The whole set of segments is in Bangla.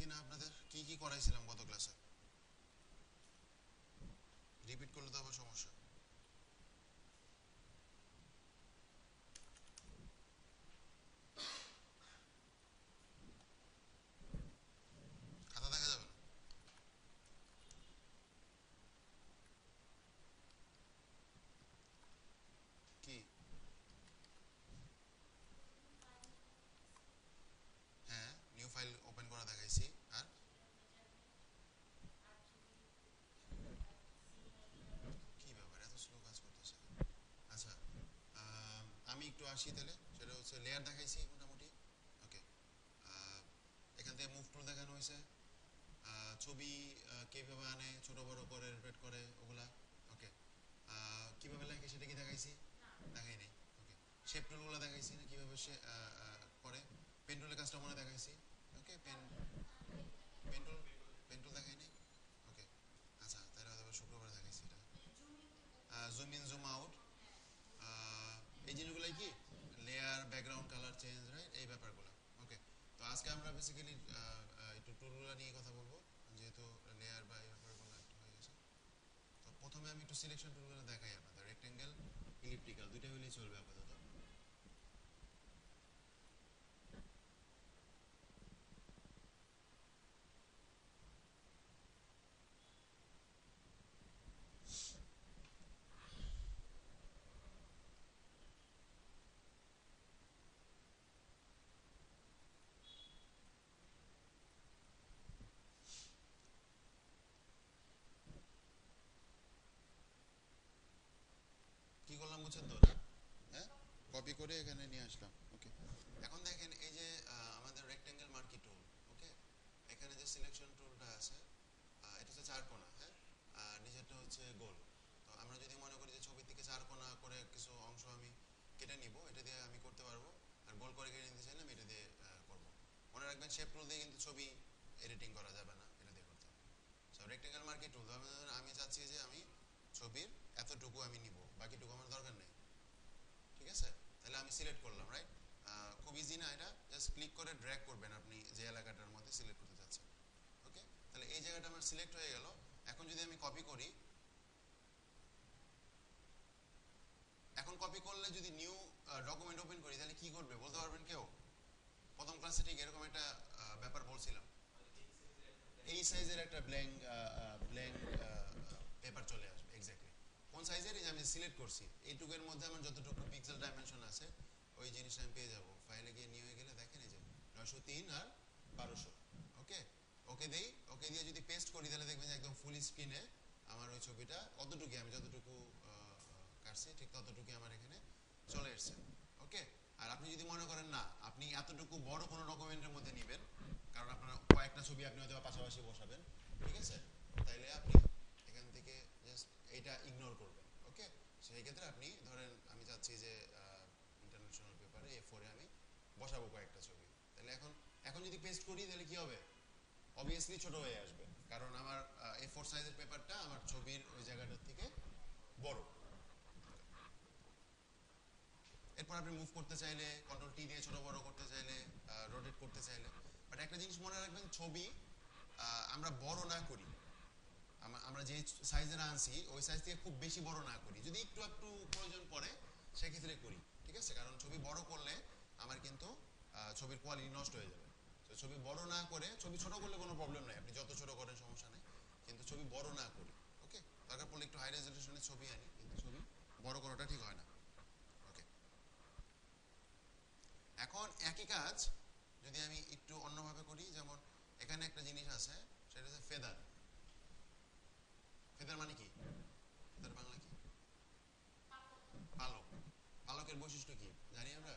কিনা আপনাদের? কি কি করাইছিলাম গত ক্লাসে? রিপিট করলে তো আবার সমস্যা। খাতা দেখা যাবে না? কি? হ্যাঁ, নিউ ফাইল ওপেন করা দেখাইছি। আর কি ব্যাপার, এত স্লো কাজ করতেছে? আচ্ছা, আমি একটু আসি তাহলে। সেটা হচ্ছে লেয়ার দেখাইছি মোটামুটি। ওকে, এখান থেকে মুভ টুল দেখানো হয়েছে। ছবি কিভাবে আনে, ছোট বড় করে, রোটেট করে, ওগুলা। ওকে, কিভাবে লেখে সেটা কি দেখাইছি? দেখাই নাই। ওকে, শেপ টুলগুলো দেখাইছি না কিভাবে সে করে। পেন টুলের কাজটা মনে দেখাইছি। ওকে, পেন টুল, পেন টুল দেখাই নাই। ওকে, আচ্ছা তাহলে হয়তো শুক্রবার দেখাইছি এটা। জুম ইন জুম আউট, এই জিনিসগুলাই কি layer, background colour change, right, এই ব্যাপারগুলো। ওকে, তো আজকে আমরা বেসিক্যালি একটু টুলগুলো নিয়ে কথা বলবো, যেহেতু লেয়ার বা এই ব্যাপারগুলো একটু হয়ে গেছে। তো প্রথমে আমি একটু সিলেকশন টুলগুলো দেখাই আপনাদের। রেক্টেঙ্গেল, ইলিপ্টিক্যাল দুইটা হলেই চলবে আপাতত। কি করলাম বুঝছেন তো না? হ্যাঁ, কপি করে এখানে নিয়ে আসলাম। ওকে, এখন দেখেন এই যে আমাদের রেক্টেঙ্গেল মার্কি টুল। ওকে, এখানে যে সিলেকশন টুলটা আছে, এটা হচ্ছে চার কোণা। হ্যাঁ, আর নিচেরটা হচ্ছে গোল। তো আমরা যদি মনে করি যে ছবির থেকে চার কোণা করে কিছু অংশ আমি কেটে নিব, এটা দিয়ে আমি করতে পারবো। আর গোল করে কেটে নিতে চাইলে আমি এটা দিয়ে করব। মনে রাখবেন শেপ টুল দিয়ে কিন্তু ছবি এডিটিং করা যাবে না, এটা দিয়ে করতে হবে। সো রেক্টেঙ্গেল মার্কি টুল, আমি চাচ্ছি যে আমি ছবির এতটুকু আমি নিব, বাকিটুকু আমার দরকার নেই। ঠিক আছে, তাহলে আমি সিলেক্ট করলাম, রাইট। খুব ইজি না এটা? জাস্ট ক্লিক করে ড্র্যাগ করবেন আপনি যে এলাকাটার মধ্যে সিলেক্ট করতে চাচ্ছেন। ওকে, তাহলে এই জায়গাটা আমার সিলেক্ট হয়ে গেল। এখন যদি আমি কপি করি, এখন কপি করলে যদি নিউ ডকুমেন্ট ওপেন করি তাহলে কি করবে বলতে পারবেন কেউ? প্রথম ক্লাসে ঠিক এরকম একটা ব্যাপার বলছিলাম। এই সাইজের একটা ব্ল্যাঙ্ক ব্ল্যাঙ্ক পেপার চলে আসবে। এক্স্যাক্টলি কোন সাইজের? এই যে আমি সিলেক্ট করছি এইটুকুর মধ্যে আমার যতটুকু পিক্সেল ডাইমেনশন আছে ওই জিনিসটা আমি পেয়ে যাবো। ফাইলে গিয়ে নিয়ে গেলে দেখেন এই যে 903 আর 1200। ওকে, ওকে দেই। ওকে দিয়ে যদি পেস্ট করি তাহলে দেখবেন যে একদম ফুল স্ক্রিনে আমার ওই ছবিটা অতটুকু, আমি যতটুকু কাটছি ঠিক ততটুকু আমার এখানে চলে এসছে। ওকে, আর আপনি যদি মনে করেন না আপনি এতটুকু বড় কোনো ডকুমেন্টের মধ্যে নেবেন, কারণ আপনার কয়েকটা ছবি আপনি হয়তো পাশাপাশি বসাবেন, ঠিক আছে, তাইলে আপনি এখান থেকে জাস্ট এইটা ইগনোর করবেন। ওকে, সেই ক্ষেত্রে আপনি ধরেন আমি চাচ্ছি যে ইন্টারন্যাশনাল পেপারে A4-এ আমি বসাবো কয়েকটা ছবি। তাহলে এখন এখন যদি পেস্ট করি তাহলে কি হবে? অবভিয়াসলি ছোট হয়ে আসবে, কারণ আমার A4 সাইজের পেপারটা আমার ছবির ওই জায়গাটার থেকে বড়। এরপর আপনি মুভ করতে চাইলে কন্ট্রোল টি দিয়ে ছোট বড় করতে চাইলে, রোটেট করতে চাইলে। বাট একটা জিনিস মনে রাখবেন, ছবি আমরা বড় না করি, আমরা যে সাইজের আনছি ওই সাইজ থেকে খুব বেশি বড় না করি, যদি একটু একটু প্রয়োজন পড়ে সেক্ষেত্রে করি। ঠিক আছে, কারণ ছবি বড় করলে আমার কিন্তু ছবির কোয়ালিটি নষ্ট হয়ে যাবে। তো ছবি বড় না করে, ছবি ছোট করলে কোনো প্রবলেম নাই, আপনি যত ছোট করেন সমস্যা নেই, কিন্তু ছবি বড় না করি। ওকে, দরকার পড়লে একটু হাই রেজলিউশনের ছবি আনি, কিন্তু ছবি বড় করাটা ঠিক হয় না। ওকে, এখন একই কাজ যদি আমি একটু অন্যভাবে করি, যেমন এখানে একটা জিনিস আছে, সেটা হচ্ছে ফেদার। ফেদার মানে কি? ফেদার বাংলা কি? পালক। পালকের বৈশিষ্ট্য কি জানি আমরা?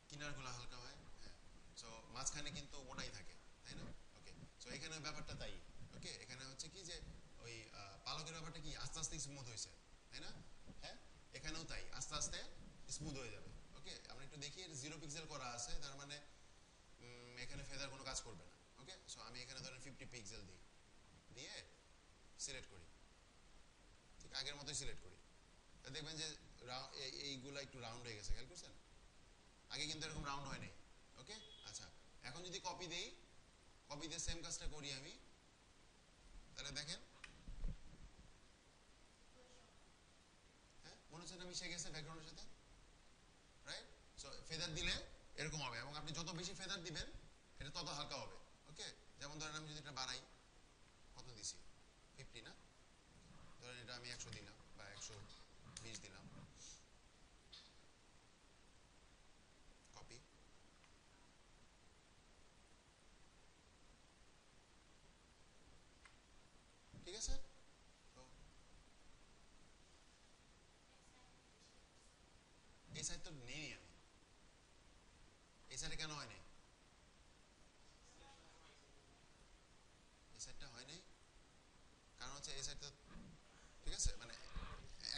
কিনারগুলো হালকা হয়, হ্যাঁ। সো মাঝখানে কিন্তু মোটাই থাকে, তাই না? ওকে, সো এখানে ব্যাপারটা তাই। ওকে, এখানে হচ্ছে কি যে ওই পালকের ব্যাপারটা কি আস্তে আস্তে স্মুথ হয়েছে, তাই না? হ্যাঁ, এখানেও তাই, আস্তে আস্তে স্মুথ হয়ে যাবে। ওকে, আমরা একটু দেখি, 0 পিক্সেল করা আছে, তার মানে এখানে ফেদার কোনো কাজ করবে না। ওকে, সো আমি এখানে ধরেন 50 পিক্সেল দিই, দিয়ে সিলেক্ট করি, ঠিক আগের মতোই সিলেক্ট করি। দেখবেন যে এইগুলা একটু রাউন্ড হয়ে গেছে, খেয়াল করছেন? আগে কিন্তু এরকম রাউন্ড হয় নাই। ওকে, আচ্ছা এখন যদি কপি দেই, কপি দিয়ে সেম কাজটা করি আমি, তাহলে দেখেন হ্যাঁ মনে হচ্ছে না মিশে গেছে ব্যাকগ্রাউন্ডের সাথে, রাইট? সো ফেদার দিলে এরকম হবে, এবং আপনি যত বেশি ফেদার দিবেন এটা তত হালকা হবে। ওকে, যেমন ধরেন আমি যদি এটা বাড়াই, কত দিছি 50 না, ধরেন এটা আমি 100 দিলাম বা 120 দিলাম, কপি, ঠিক আছে। তো এই সাইড তো নেই আমি, এই সাইডে কেন হয় নাই, এই সাইডটা হয় নাই কারণ হচ্ছে এই সাইডটা, ঠিক আছে, মানে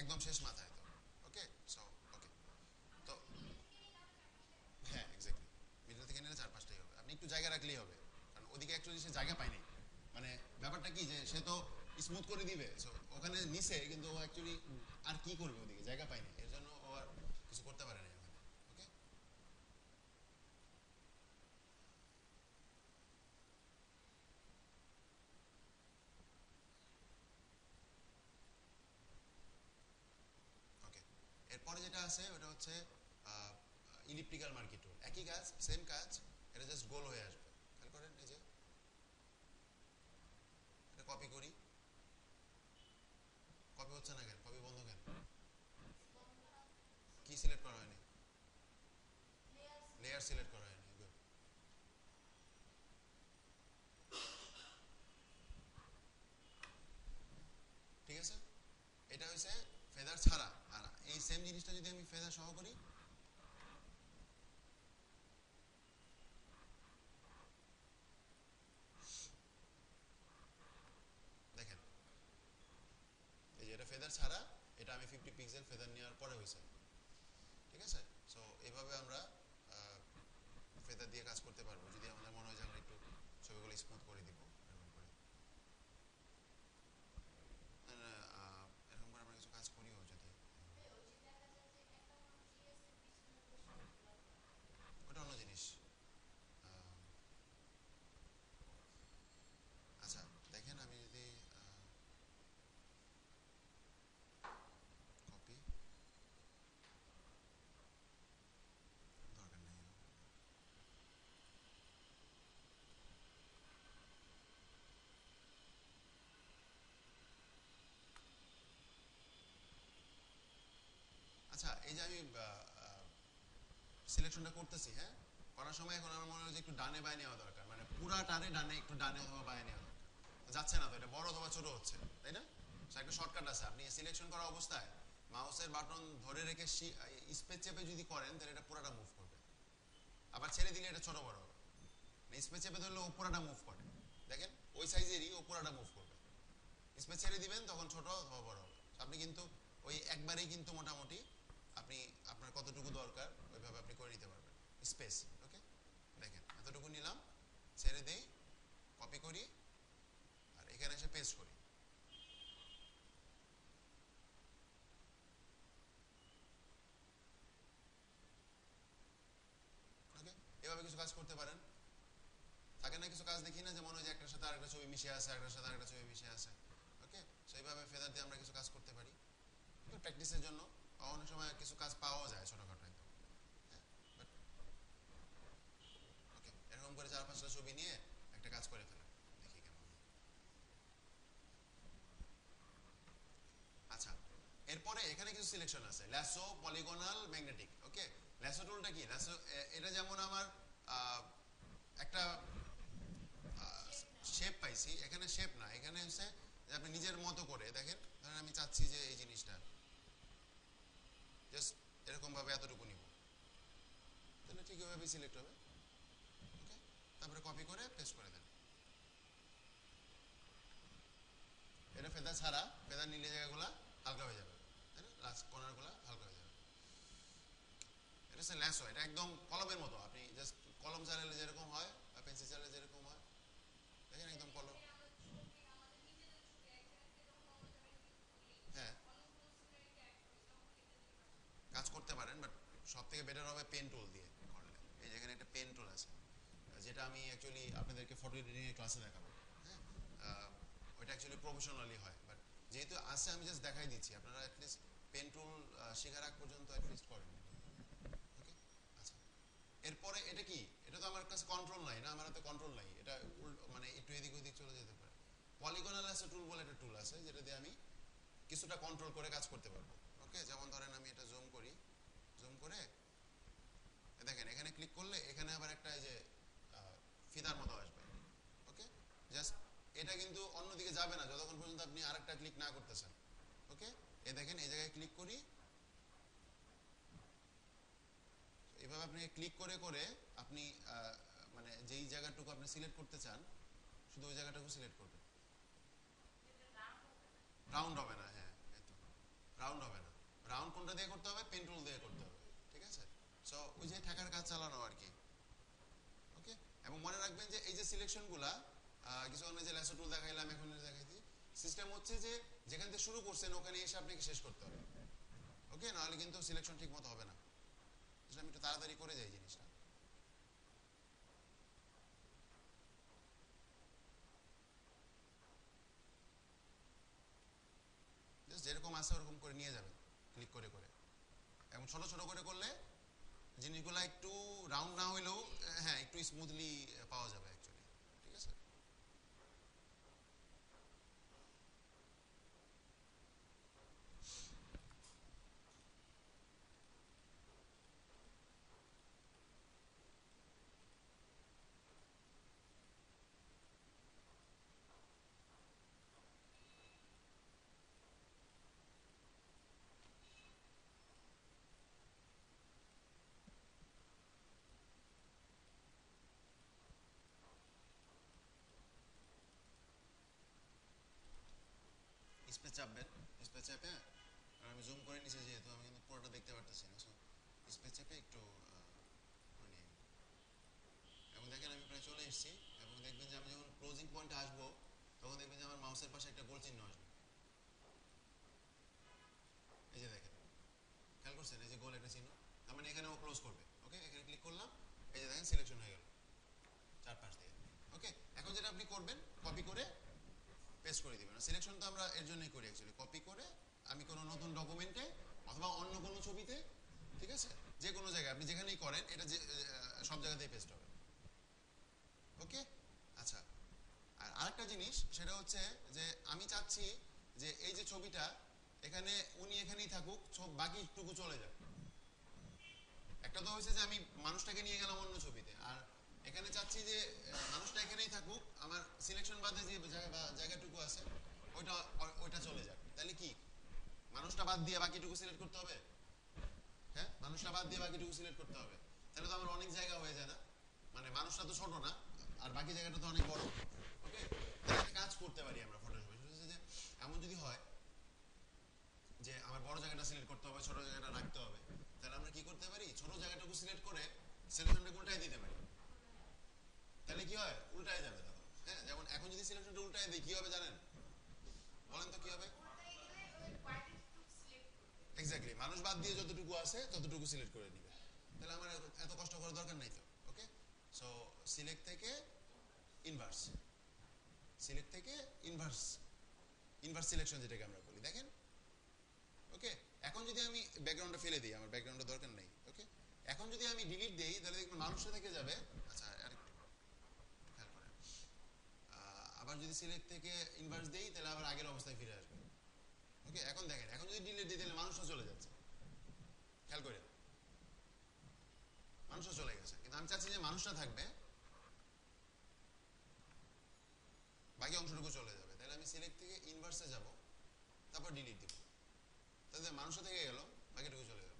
একদম শেষ মাথায় তো। ওকে, সো ওকে, তো হ্যাঁ এক্স্যাক্টলি, মিডল থেকে নিলে 4-5টাই হবে, আপনি একটু জায়গা রাখলেই হবে, কারণ ওদিকে অ্যাকচুয়ালি সে জায়গা পায়নি। মানে ব্যাপারটা কি যে সে তো স্মুথ করে দিবে, সো ওখানে নিচে কিন্তু ও অ্যাকচুয়ালি আর কি করবে, ওদিকে জায়গা পায়নি, এর জন্য ও আর কিছু করতে পারে না ওখানে। ওকে, ওকে, এরপরে যেটা আছে ওটা হচ্ছে ইলিপ্টিক্যাল মার্কি টুল, একই কাজ সেম কাজ, এটা জাস্ট গোল হয়ে আসবে। খেয়াল করেন এই যে এটা কপি করি, কপি হচ্ছে না কেন, কপি বন্ধ কেন, কি সিলেক্ট করা হয়নি, লেয়ার সিলেক্ট করা হয়নি, গুড। ঠিক আছে, এটা হচ্ছে ফেদার ছাড়া। আর এই সেম জিনিসটা যদি আমি ফেদার সহ করি, দেখেন এই যে এটা ফেদার ছাড়া, এটা আমি 50 পিক্সেল ফেদার নেওয়ার পরে হয়েছে। ঠিক আছে, সো এইভাবে আমরা ফেদার দিয়ে কাজ করতে পারবো যদি আমাদের মনে হয় যে আমরা একটু ছবিগুলো স্মুথ করে দিব, এরকম করে। না, না, এরকম করে আমরা কিছু কাজ করিও যদি, ওটা অন্য জিনিস। আচ্ছা দেখেন আমি যদি কপি, দরকার নেই, আচ্ছা এই যে আমি সিলেকশনটা করতেছি, হ্যাঁ করার সময় এখন আমার মনে হয় যে একটু ডানে বায়ে নেওয়া দরকার, মানে পুরা টানে ডানে, একটু ডানে অথবা বায়ে নেওয়া দরকার। তো যাচ্ছে না তো, এটা বড় অথবা ছোট হচ্ছে, তাই না? সো একটা শর্টকাট আছে, আপনি সিলেকশন করা অবস্থায় মাউসের বাটন ধরে রেখে স্পেস চেপে যদি করেন তাহলে এটা পুরাটা মুভ করবে, আবার ছেড়ে দিলে এটা ছোট বড় হবে। স্পেস চেপে ধরলে ও পুরাটা মুভ করে, দেখেন ওই সাইজেরই ও পুরাটা মুভ করবে, স্পেস ছেড়ে দিবেন তখন ছোট অথবা বড় হবে। আপনি কিন্তু ওই একবারেই কিন্তু মোটামুটি আপনি আপনার কতটুকু দরকার ওইভাবে আপনি করে নিতে পারবেন স্পেস। ওকে, দেখেন এতটুকু নিলাম, ছেড়ে দেই, কপি করি, আর এখানে এসে পেস্ট করি। ওকে, এভাবে কিছু কাজ করতে পারেন। থাকে না কিছু কাজ দেখি না যে মনে হয় যে একটার সাথে আরেকটা ছবি মিশে আছে, একটার সাথে আরেকটা ছবি মিশে আছে। ওকে, সো এইভাবে ফেদার দিয়ে আমরা কিছু কাজ করতে পারি একটু প্র্যাকটিসের জন্য। অনেক সময় কিছু কাজ পাওয়া যায় ছোটখাটো একদম, হ্যাঁ, বাট ওকে, এরকম করে 4-5টা ছবি নিয়ে একটা কাজ করে ফেলেন, দেখি কেমন হয়। আচ্ছা, এরপরে এখানে কিছু সিলেকশন আছে, ল্যাসো, পলিগোনাল, ম্যাগনেটিক। ওকে, ল্যাসো টুলটা কি, ল্যাসো এটা যেমন আমার একটা শেপ পাইছি, এখানে শেপ না, এখানে হচ্ছে যে আপনি নিজের মতো করে দেখেন, ধরেন আমি চাচ্ছি যে এই জিনিসটা জাস্ট এরকম ভাবে এতটুকু নিব, তাহলে ঠিক এভাবে সিলেক্ট হবে। ওকে, তারপরে কপি করে পেস্ট করে দেন। এটা ফেদার ছাড়া, ফেদার নিলে জায়গাগুলো হালকা হয়ে যাবে, তাই না, লাস্ট কর্নারগুলো হালকা হয়ে যাবে। এটা হচ্ছে ল্যাসো, এটা একদম কলমের মতো, আপনি জাস্ট কলম চালালে যেরকম হয় বা পেন্সিল চালালে যেরকম হয়, দেখেন একদম কলম। হ্যাঁ কাজ করতে পারেন, বাট সব থেকে বেটার হবে পেন টুল দিয়ে। এখানে একটা পেন টুল আছে, যেটা আমি অ্যাকচুয়ালি আপনাদেরকে ফটো এডিটিং এর ক্লাসে দেখাবো। হ্যাঁ, ওইটা অ্যাকচুয়ালি প্রফেশনালি হয়, বাট যেহেতু আছে আমি জাস্ট দেখাই দিচ্ছি, আপনারা অ্যাটলিস্ট পেন টুল শেখার আগ পর্যন্ত অ্যাটলিস্ট করেন। ওকে, আচ্ছা, এরপরে এটা কি, এটা তো আমার কাছে কন্ট্রোল নাই না, আমার হাতে কন্ট্রোল নাই, এটা মানে একটু এদিক ওদিক চলে যেতে পারে। পলিগনাল আছে টুল বলে একটা টুল আছে, যেটা দিয়ে আমি কিছুটা কন্ট্রোল করে কাজ করতে পারবো। ওকে, যেমন ধরেন আমি এটা জুম করি, জুম করে দেখেন এখানে ক্লিক করলে এখানে আবার একটা এই যে ফিতার মতো আসবে। ওকে, জাস্ট এটা কিন্তু অন্যদিকে যাবে না যতক্ষণ পর্যন্ত আপনি আরেকটা ক্লিক না করতেছেন। ওকে, এই দেখেন এই জায়গায় ক্লিক করি, এভাবে আপনি ক্লিক করে করে আপনি মানে যেই জায়গাটুকু আপনি সিলেক্ট করতে চান শুধু ওই জায়গাটুকু সিলেক্ট করবেন। রাউন্ড হবে না, হ্যাঁ রাউন্ড হবে না। রাউন্ড কোনটা দিয়ে করতে হবে? পেন টুল দিয়ে করতে হবে, ঠিক আছে? সো ওই যে ঠেকার কাজ চালানো আর কি। ওকে, এবং মনে রাখবেন যে এই যে সিলেকশনগুলা কিছু অন্য যে ল্যাসো টুল দেখাইলাম, এখন দেখাইছি, সিস্টেম হচ্ছে যে যেখান থেকে শুরু করছেন ওখানে এসে আপনাকে শেষ করতে হবে। ওকে, নাহলে কিন্তু সিলেকশন ঠিক মতো হবে না। আমি একটু তাড়াতাড়ি করে যাই জিনিসটা। যেরকম আছে ওরকম করে নিয়ে যাবেন ক্লিক করে করে, এবং ছোট ছোট করে করলে জিনিসগুলো একটু রাউন্ড না হইলেও হ্যাঁ একটু স্মুথলি পাওয়া যাবে অ্যাকচুয়ালি, ঠিক আছে? স্পেস চাপবেন, স্পেস চাপে, আর আমি জুম করে নিচে যেহেতু আমি কিন্তু পুরোটা দেখতে পারতেছি না, সো স্পেস চাপে একটু মানে, এবং দেখেন আমি প্রায় চলে এসেছি, এবং দেখবেন যে আমি যখন ক্লোজিং পয়েন্টে আসবো তখন দেখবেন যে আমার মাউসের পাশে একটা গোল চিহ্ন আসবে। এই যে দেখেন, খেয়াল করছেন এই যে গোল একটা চিহ্ন, তার মানে এখানে ও ক্লোজ করবে। ওকে, এখানে ক্লিক করলাম, এই যে দেখেন সিলেকশন হয়ে গেল চারপাশ দিয়ে। ওকে, এখন যেটা আপনি করবেন কপি করে পেস্ট করে দিবেন। সিলেকশন তো আমরা এর জন্যই করি অ্যাকচুয়ালি, কপি করে আমি কোনো নতুন ডকুমেন্টে অথবা অন্য কোনো ছবিতে, ঠিক আছে, যে কোনো জায়গায় আপনি যেখানেই করেন এটা যে সব জায়গাতেই পেস্ট হবে। ওকে, আচ্ছা, আর আরেকটা জিনিস সেটা হচ্ছে যে আমি চাচ্ছি যে এই যে ছবিটা এখানে উনি এখানেই থাকুক, বাকিটুকু চলে যাক। একটা তো হয়েছে যে আমি মানুষটাকে নিয়ে গেলাম অন্য ছবিতে, আর এখানে চাচ্ছি যে মানুষটা এখানেই থাকুক, আমার সিলেকশন বাদে যে জায়গাটুকু আছে ওইটা ওইটা চলে যাক। তাহলে কি মানুষটা বাদ দিয়ে বাকিটুকু সিলেক্ট করতে হবে? হ্যাঁ, মানুষটা বাদ দিয়ে বাকিটুকু সিলেক্ট করতে হবে, তাহলে তো আমার অনেক জায়গা হয়ে যায় না? মানে মানুষটা তো ছোট না, আর বাকি জায়গাটা তো অনেক বড়। ওকে, একটা কাজ করতে পারি আমরা ফটোশপে, সেটা হচ্ছে যে এমন যদি হয় যে আমার বড় জায়গাটা সিলেক্ট করতে হবে, ছোট জায়গাটা রাখতে হবে, তাহলে আমরা কি করতে পারি, ছোট জায়গাটাকে সিলেক্ট করে সিলেকশনটা উল্টাই দিতে পারি। তাহলে কি হয়, উল্টাই যাবে তখন। হ্যাঁ, যেমন এখন যদি সিলেকশনটা উল্টাই দিই কি হবে জানেন? বলেন তো কি হবে? এক্স্যাক্টলি, মানুষ বাদ দিয়ে যতটুকু আছে ততটুকু সিলেক্ট করে নিবে, তাহলে আমার এত কষ্ট করার দরকার নাই তো। ওকে, সো সিলেক্ট থেকে ইনভার্স, সিলেক্ট থেকে ইনভার্স, ইনভার্স সিলেকশন যেটাকে আমরা বলি, দেখেন। ওকে, এখন যদি আমি ব্যাকগ্রাউন্ডটা ফেলে দিই, আমার ব্যাকগ্রাউন্ডের দরকার নেই। ওকে, এখন যদি আমি ডিলিট দেই তাহলে দেখবেন মানুষটা থেকে যাবে। আচ্ছা, আরেকটু খেয়াল করেন, আবার যদি সিলেক্ট থেকে ইনভার্স দেই তাহলে আবার আগের অবস্থায় ফিরে আসবে। ওকে, এখন দেখেন, এখন যদি ডিলিট দিই তাহলে মানুষটা চলে যাচ্ছে, খেয়াল করেন মানুষটা চলে গেছে, কিন্তু আমি চাচ্ছি যে মানুষটা থাকবে, বাকি অংশটুকু চলে যাবে। তাহলে আমি সিলেক্ট থেকে ইনভার্সে যাব, তারপর ডিলিট দিব, তাহলে মানুষটা থেকে গেল, বাকিটুকু চলে গেল।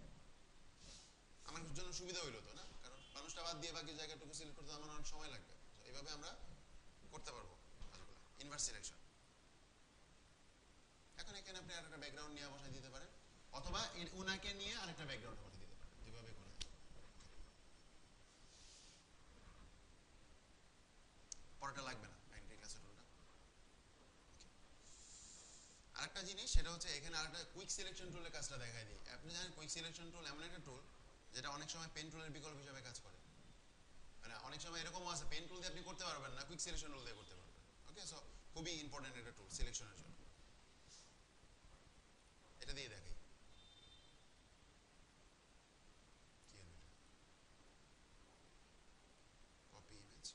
আমার জন্য সুবিধা হইলো তো না, কারণ মানুষটা বাদ দিয়ে বাকি জায়গাটুকু সিলেক্ট করতে আমার অনেক সময় লাগবে। এইভাবে আমরা করতে পারবো ইনভার্স সিলেকশন। এখন এখানে আপনি আরেকটা ব্যাকগ্রাউন্ড নিয়ে বসাই দিতে পারেন, অথবা উনাকে নিয়ে আরেকটা ব্যাকগ্রাউন্ড বসাই দিতে পারেন, যেভাবে করে পরেটা লাগবে না ব্যাংকের কাছে টুলটা। আরেকটা জিনিস সেটা হচ্ছে এখানে আরেকটা কুইক সিলেকশন টুলের কাজটা দেখাই দিই। আপনি জানেন কুইক সিলেকশন টুল এমন একটা টুল যেটা অনেক সময় পেন টুলের বিকল্প হিসেবে কাজ করে। মানে অনেক সময় এরকমও আছে পেন টুল দিয়ে আপনি করতে পারবেন না, কুইক সিলেকশন টুল দিয়ে করতে পারবেন। ওকে, সো খুবই ইম্পর্টেন্ট একটা টুল সিলেকশনের জন্য। এটা দিয়ে দেখাই কি হলো, এটা copy image.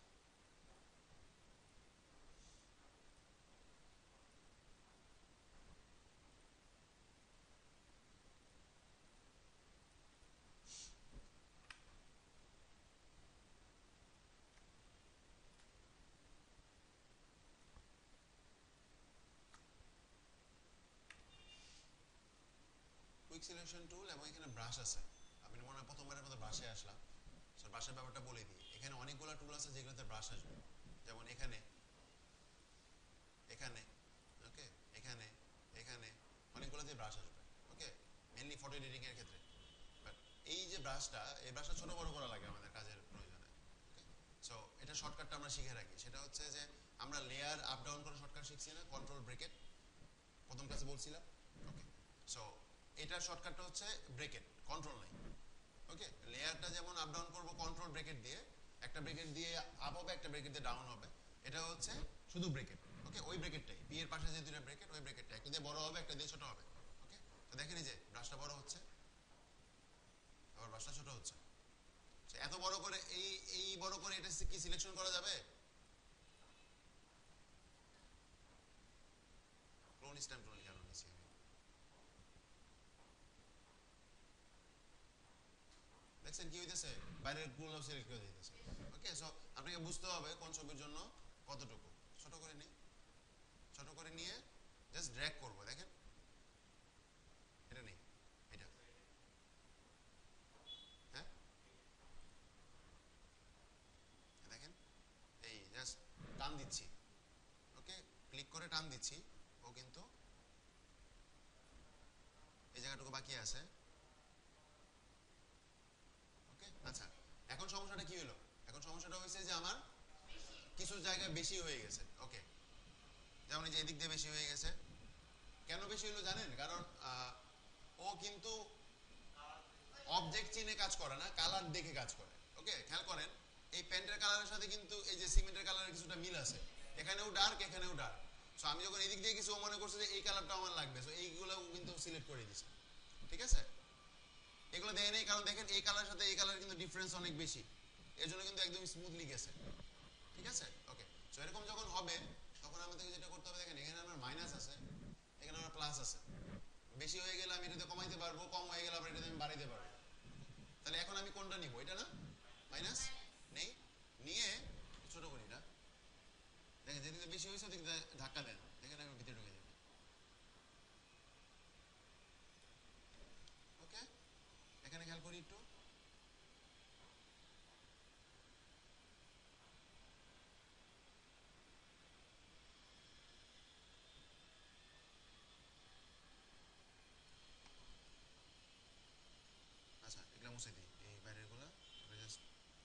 Quick selection tool এবং এখানে ব্রাশ আছে। আমি মনে হয় প্রথমবারের মতো ব্রাশে আসলাম। সো ব্রাশের ব্যাপারটা বলে দিই, এখানে অনেকগুলো টুল আছে যেগুলোতে ব্রাশ আসবে, যেমন এখানে এখানে ওকে, এখানে এখানে অনেকগুলোতে ব্রাশ আসবে। ওকে, মেনলি ফটো এডিটিং এর ক্ষেত্রে। বাট এই যে ব্রাশটা, এই ব্রাশটা ছোট বড় করা লাগে আমাদের কাজের প্রয়োজনে। ওকে, সো এটা শর্টকাটটা আমরা শিখে রাখি, সেটা হচ্ছে যে আমরা লেয়ার আপ ডাউন করে শর্টকাট শিখছি না, কন্ট্রোল ব্রেকেট, প্রথম ক্লাসে বলছিলাম। ওকে, সো এটার শর্টকাটটা হচ্ছে ব্রেকেট, কন্ট্রোল নাই। ওকে, লেয়ারটা যেমন আপ ডাউন করবো কন্ট্রোল ব্রেকেট দিয়ে, একটা ব্রেকেট দিয়ে আপ হবে একটা ব্রেকেট দিয়ে ডাউন হবে, এটা হচ্ছে শুধু ব্রেকেট। ওকে, ওই ব্রেকেটটাই, পি এর পাশে যে দুটো ব্রেকেট, ওই ব্রেকেটটা একটা দিয়ে বড় হবে একটা দিয়ে ছোট হবে। ওকে, তো দেখেন এই যে ব্রাশটা বড় হচ্ছে আবার ব্রাশটা ছোট হচ্ছে। এত বড় করে এই এই বড় করে এটা কি সিলেকশন করা যাবে? ক্লোন স্ট্যাম্প টুল কেন নিছি আমি? দেখছেন কি হইতেছে, বাইরের গুলো সিলেক্ট করে দিতেছে। ওকে, সো আপনাকে বুঝতে হবে কোন ছবির জন্য কতটুকু। ছোট করে নিই, ছোট করে নিয়ে জাস্ট ড্র্যাগ করবো। দেখেন এটা নেই, এটা হ্যাঁ দেখেন, এই জাস্ট টান দিচ্ছি। ওকে, ক্লিক করে টান দিচ্ছি, ও কিন্তু এই জায়গাটুকু বাকি আছে। ওকে, আচ্ছা এখন সমস্যাটা কি হলো? এখন সমস্যাটা হয়েছে যে আমার কিছু জায়গায় বেশি হয়ে গেছে। ওকে, যেমন এই যে এদিক দিয়ে বেশি হয়ে গেছে। কেন বেশি হলো জানেন? কারণ ও কিন্তু অবজেক্ট চিনে কাজ করে না, কালার দেখে কাজ করে। ওকে, খেয়াল করেন এই প্যান্টের কালারের সাথে কিন্তু এই যে সিমেন্টের কালারের কিছুটা মিল আছে, এখানেও ডার্ক এখানেও ডার্ক। সো আমি যখন এদিক দিয়ে কিছু, ও মনে করছে যে এই কালারটা আমার লাগবে, সো এইগুলো কিন্তু সিলেক্ট করে দিছে। ঠিক আছে, এগুলো দেখে নেই, কারণ দেখেন এই কালারের সাথে এই কালার কিন্তু ডিফারেন্স অনেক বেশি, এর জন্য কিন্তু একদম স্মুথলি গেছে। ঠিক আছে, ওকে, সো এরকম যখন হবে তখন আমাদেরকে যেটা করতে হবে, দেখেন এখানে আমার মাইনাস আছে, এখানে আমার প্লাস আছে। বেশি হয়ে গেলে আমি এটাতে কমাইতে পারবো, কম হয়ে গেলে আবার এটাতে আমি বাড়াইতে পারবো। তাহলে এখন আমি কোনটা নিব? এটা না, মাইনাস নেই, নিয়ে ছোট করি এটা। দেখেন যেদিকে বেশি হয়েছে ওদিকে ধাক্কা দেন, দেখেন আমি ভিতরে ঢুকে যাবে। ওকে, এখানে খেয়াল করি একটু। আচ্ছা এগুলো মুছে দিই, এই বাইরের গুলা জাস্ট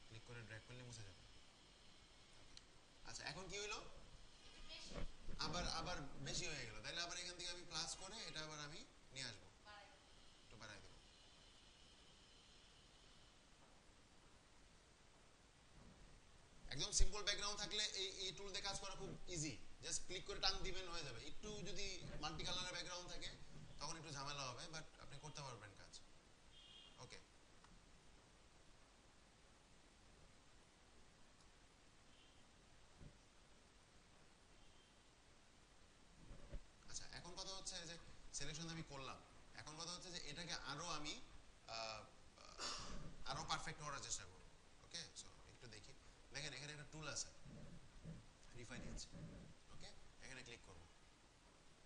ক্লিক করে ড্র্যাগ করলে মুছে যাবে। আচ্ছা এখন কি হইলো, আবার আবার বেশি হয়ে গেল, তাহলে আবার এখান থেকে আমি প্লাস করে এটা আবার আমি নিয়ে আসবো, একটু বাড়াই দেবো। একদম সিম্পল ব্যাকগ্রাউন্ড থাকলে এই এই টুল দিয়ে কাজ করা খুব ইজি, জাস্ট ক্লিক করে টান দিবেন হয়ে যাবে। একটু যদি মাল্টি কালারের ব্যাকগ্রাউন্ড থাকে তখন একটু ঝামেলা হবে, বাট আপনি করতে পারবেন কাজ। ওকে, আচ্ছা এখন কথা হচ্ছে যে সিলেকশন আমি করলাম, এখন কথা হচ্ছে যে এটাকে আরো আমি আহ, আরো পারফেক্ট করার চেষ্টা করব। ওকে, সো একটু দেখি, দেখেন এখানে একটা টুল আছে রিফাইন এজ। ওকে, এখানে ক্লিক করব,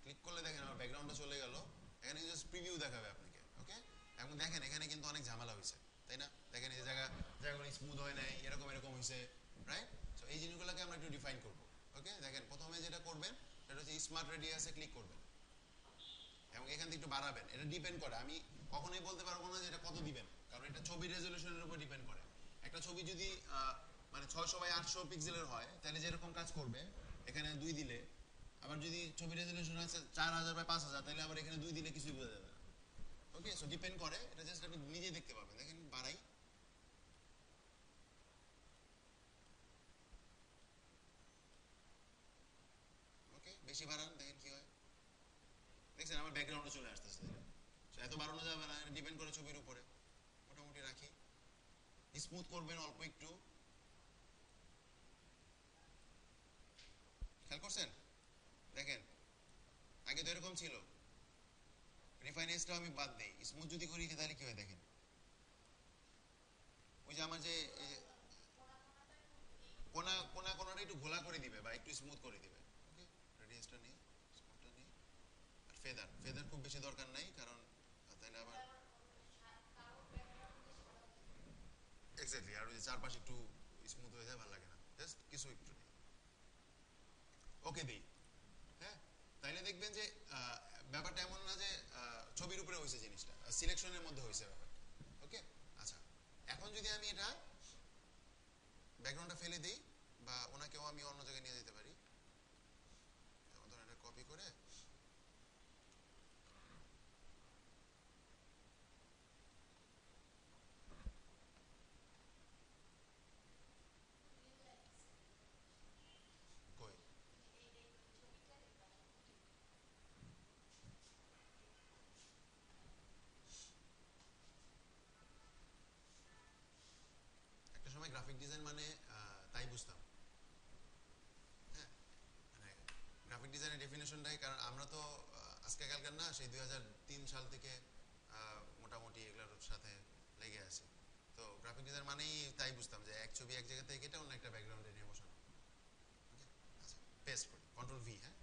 ক্লিক করলে দেখেন আমার ব্যাকগ্রাউন্ডটা চলে গেল, এখানে জাস্ট প্রিভিউ দেখাবে আপনাকে। ওকে, এখন দেখেন এখানে কিন্তু অনেক ঝামেলা হয়েছে, তাই না? দেখেন এই জায়গাগুলো স্মুথ হয় নাই, এরকম এরকম হয়েছে, রাইট? সো এই জিনিসগুলোকে আমরা একটু ডিফাইন করব। ওকে, দেখেন প্রথমে যেটা করবেন সেটা হচ্ছে স্মার্ট রেডিয়াসে ক্লিক করবেন এবং এখান থেকে একটু বাড়াবেন। এটা ডিপেন্ড করে, আমি কখনোই বলতে পারবো না যে এটা কত দিবেন, কারণ এটা ছবির রেজলিউশনের উপর ডিপেন্ড করে। একটা ছবি যদি মানে 600 বাই 800 পিক্সেলের হয় তাহলে যেরকম কাজ করবে এখানে 2 দিলে, আবার যদি ছবির রেজলিউশন আছে 4000 বাই 5000 তাহলে আবার এখানে 2 দিলে কিছুই বোঝা যাবে না। ওকে, সো ডিপেন্ড করে, এটা জাস্ট আপনি নিজেই দেখতে পাবেন। দেখেন বাড়াই, ব্যাকগ্রাউন্ডে চলে আসতেছে। এত বাড়ানো যাবে না, ডিপেন্ড করে ছবির উপরে। মোটামুটি রাখি, স্মুথ করবেন অল্প একটু। খেয়াল করছেন? দেখেন আগে তো এরকম ছিল, রিফাইনেসটা আমি বাদ দেই, স্মুথ যদি করি তাহলে কি হয় দেখেন, ওই যে আমার যে কোনা কোনা কোনাটা একটু ঘোলা করে দিবে বা একটু স্মুথ করে দিবে। ওকে, রেডিয়াসটা নেই, স্মুথটা নেই। আর ফেদার ফেদার খুব বেশি দরকার নাই, কারণ তাহলে আবার এক্স্যাক্টলি, আর ওই যে চারপাশে একটু স্মুথ হয়ে যায়, ভালো লাগে না, জাস্ট কিছু একটু নেই। ওকে দিই, হ্যাঁ। তাইলে দেখবেন যে ব্যাপারটা এমন না যে ছবির উপরে হয়েছে জিনিসটা, সিলেকশনের মধ্যে হয়েছে ব্যাপারটা। ওকে, আচ্ছা এখন যদি আমি এটা ব্যাকগ্রাউন্ডটা ফেলে দিই, বা ওনাকেও আমি অন্য জায়গায় নিয়ে যেতে পারি, যেমন ধরেন এটা কপি করে কই, একটা সময় গ্রাফিক ডিজাইন মানে তাই বুঝতাম, হ্যাঁ। মানে গ্রাফিক ডিজাইনের ডেফিনেশনটাই, কারণ আমরা তো আজকে কালকার না, সেই 2003 সাল থেকে মোটামুটি এগুলোর সাথে লেগে আছে। তো গ্রাফিক ডিজাইন মানেই তাই বুঝতাম যে এক ছবি এক জায়গা থেকে কেটে অন্য একটা ব্যাকগ্রাউন্ডে নিয়ে বসানো। ওকে, আচ্ছা পেস্ট করি, কন্ট্রোল ভি, হ্যাঁ।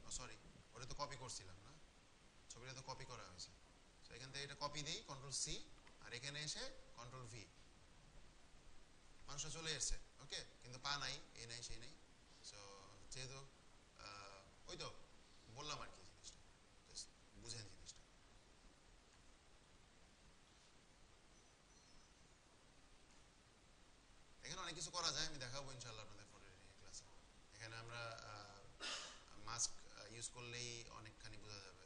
ও সরি, ওটা তো কপি করছিলাম না, ছবিটা তো কপি করা হয়েছে। তো এখান থেকে এটা কপি দিই, কন্ট্রোল সি, আর এখানে এসে কন্ট্রোল ভি, মানুষটা চলে এসছে। ওকে, কিন্তু পা নাই, এই নাই সেই নাই। সো যেহেতু ওই তো বললাম আর কি, জিনিসটা জাস্ট বুঝেন জিনিসটা। এখানে অনেক কিছু করা যায়, আমি দেখাবো ইনশাল্লাহ আপনাদের ফটো এডিটিং ক্লাসে। এখানে আমরা মাস্ক ইউজ করলেই অনেকখানি বোঝা যাবে,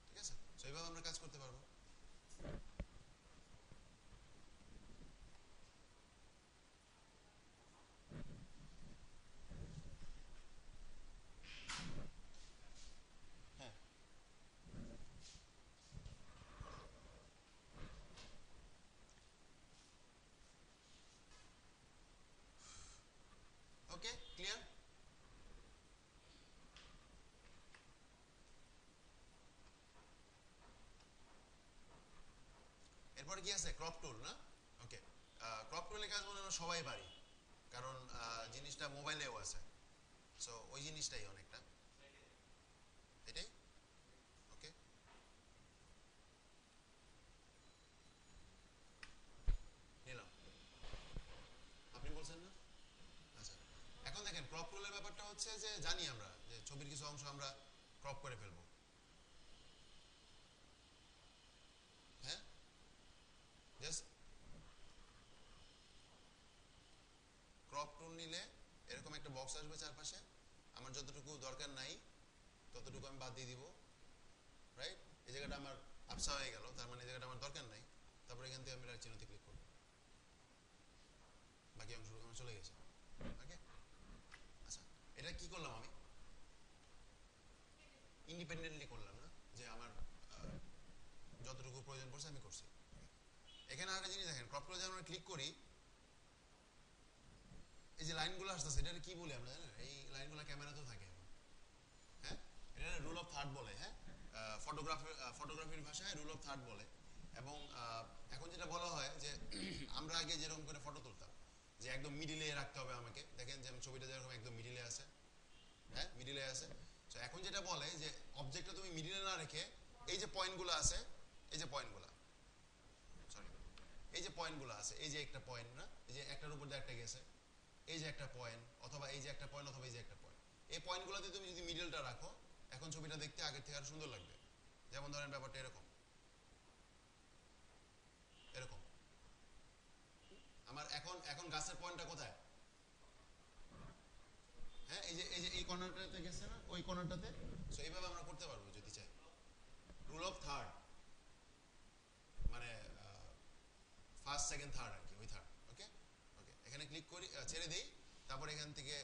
ঠিক আছে? সো এইভাবে আমরা কাজ করতে পারবো। হ্যাঁ, ওকে ক্লিয়ার। এরপরে কি আছে, ক্রপ টুল না? ওকে, ক্রপ টুলের কাজ মনে হয় আমরা সবাই পারি, কারণ জিনিসটা মোবাইলেও আছে। সো ওই জিনিসটাই অনেকটা এটাই। ওকে, নিলাম, আপনি বলছেন না? আচ্ছা, এখন দেখেন ক্রপ টুলের ব্যাপারটা হচ্ছে যে জানি আমরা যে ছবির কিছু অংশ আমরা ক্রপ করে ফেলবো, হ্যাঁ। জাস্ট ক্রপ টুল নিলে এরকম একটা বক্স আসবে চারপাশে, আমার যতটুকু দরকার নাই ততটুকু আমি বাদ দিয়ে দিব, রাইট? এই জায়গাটা আমার আবসা হয়ে গেল, তার মানে এই জায়গাটা আমার দরকার নাই। তারপরে এখান থেকে আমি রাইট চিহ্নতে ক্লিক করবো, বাকি অংশটুকু আমার চলে গেছে। ওকে, আচ্ছা এটা কি করলাম আমি, ইন্ডিপেন্ডেন্টলি করলাম না, যে আমার যতটুকু প্রয়োজন পড়ছে আমি করছি। এখানে আরেকটা জিনিস দেখেন, ক্রপ করে যখন আমরা ক্লিক করি, এই যে লাইনগুলো আসতেছে, এটা কি বলি আমরা জানেন? এই লাইনগুলো ক্যামেরাতেও থাকে, হ্যাঁ। এটা রুল অফ থার্ড বলে, হ্যাঁ। ফটোগ্রাফির ভাষায় রুল অফ থার্ড বলে। এবং এখন যেটা বলা হয় যে আমরা আগে যেরকম করে ফটো তুলতাম, যে একদম মিডিলে রাখতে হবে আমাকে, দেখেন যে ছবিটা যেরকম একদম মিডিলে আছে, হ্যাঁ মিডিলে আছে। তো এখন যেটা বলে যে অবজেক্টটা তুমি মিডিলে না রেখে এই যে পয়েন্টগুলো আছে, এই যে পয়েন্টগুলো, সরি, এই যে পয়েন্টগুলো আছে, এই যে একটা পয়েন্ট না, এই যে একটার উপর দিয়ে একটা গেছে, এই যে একটা পয়েন্ট, অথবা এই যে একটা পয়েন্ট, অথবা এই যে একটা পয়েন্ট, এই পয়েন্টগুলোতে তুমি যদি মিডলটা রাখো, এখন ছবিটা দেখতে আগের থেকে আরো সুন্দর লাগবে। যেমন ধরেন ব্যাপারটা এরকম, এরকম আমার এখন এখন গাছের পয়েন্টটা কোথায়, হ্যাঁ এই যে এই কর্নারটাতে গেছে না, ওই কর্নারটাতে। সো এইভাবে আমরা করতে পারবো যদি চাই। রুল অফ থার্ড মানে ফার্স্ট সেকেন্ড থার্ড আর কি, ওই থার্ড। ওকে, ওকে এখানে ক্লিক করি, ছেড়ে দিই, তারপর এখান থেকে,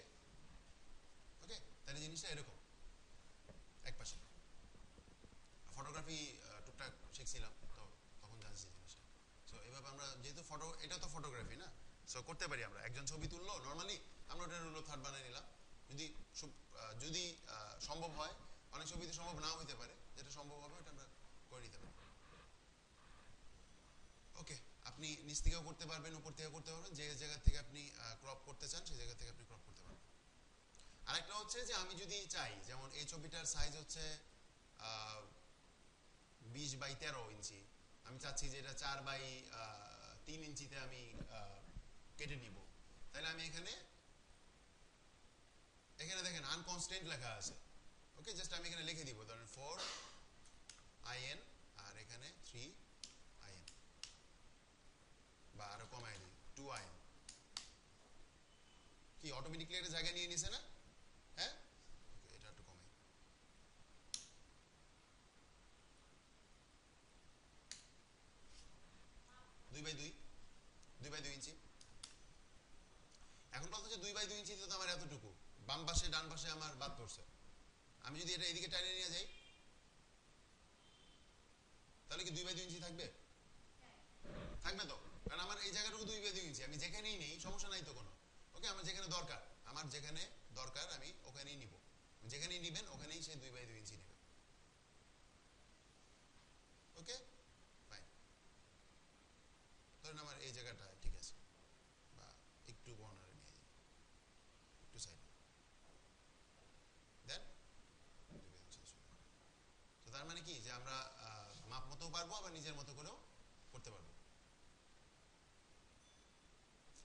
ওকে তাহলে জিনিসটা এরকম। শিখছিলাম, তো তখন জানছি জিনিসটা। সো এভাবে আমরা যেহেতু ফটো, এটা তো ফটোগ্রাফি না, সো করতে পারি আমরা। একজন ছবি তুললো নর্মালি, আমরা ওটা রুল অফ থার্ড বানিয়ে নিলাম। যদি যদি সম্ভব হয়, অনেক ছবিতে সম্ভব নাও হইতে পারে, যেটা সম্ভব হবে ওটা আমরা করে নিতে পারি। ওকে, আপনি নিচ থেকেও করতে পারবেন, উপর থেকেও করতে পারবেন, যে জায়গা থেকে আপনি ক্রপ করতে চান সেই জায়গা থেকে আপনি ক্রপ করতে পারবেন। আরেকটা হচ্ছে যে আমি যদি চাই, যেমন এই ছবিটার সাইজ হচ্ছে 20x13 ইঞ্চি, আমি চাচ্ছি যে এটা 4x3 ইঞ্চিতে আমি কেটে নিব, তাহলে আমি এখানে এখানে দেখেন আনকনস্ট্যান্ট লেখা আছে। ওকে, জাস্ট আমি এখানে লিখে দিব, ধরেন 4IN আর এখানে 3IN, বা আরো কমাই দিই 2IN। কি অটোমেটিকলি একটা জায়গা নিয়ে নিছে না? হ্যাঁ, এটা একটু কমাই। 2x2 এখন কথা হচ্ছে 2x2 ইঞ্চিতে তো আমার এতটুকু, বাম পাশে ডান পাশে আমার বাদ পড়ছে। আমি যদি এটা এদিকে টাইনে নিয়ে যাই, তাহলে কি 2x2 ইঞ্চি থাকবে? থাকবে তো, কারণ আমার এই জায়গাটুকু 2x2 ইঞ্চি, আমি যেখানেই নেই সমস্যা নাই তো কোনো। ওকে, আমার যেখানে দরকার, আমি ওখানেই নিব। যেখানেই নিবেন ওখানেই সে 2x2 ইঞ্চি নেবে। ওকে ফাইন, ধরেন আমার এই জায়গাটা ঠিক আছে, বা একটু কর্নারে নিয়ে যাই, একটু সাইডে দেন 2x2 ইঞ্চি। তো তার মানে কি যে আমরা মাপ মতো পারবো, আবার নিজের মতো করেও করতে পারবো।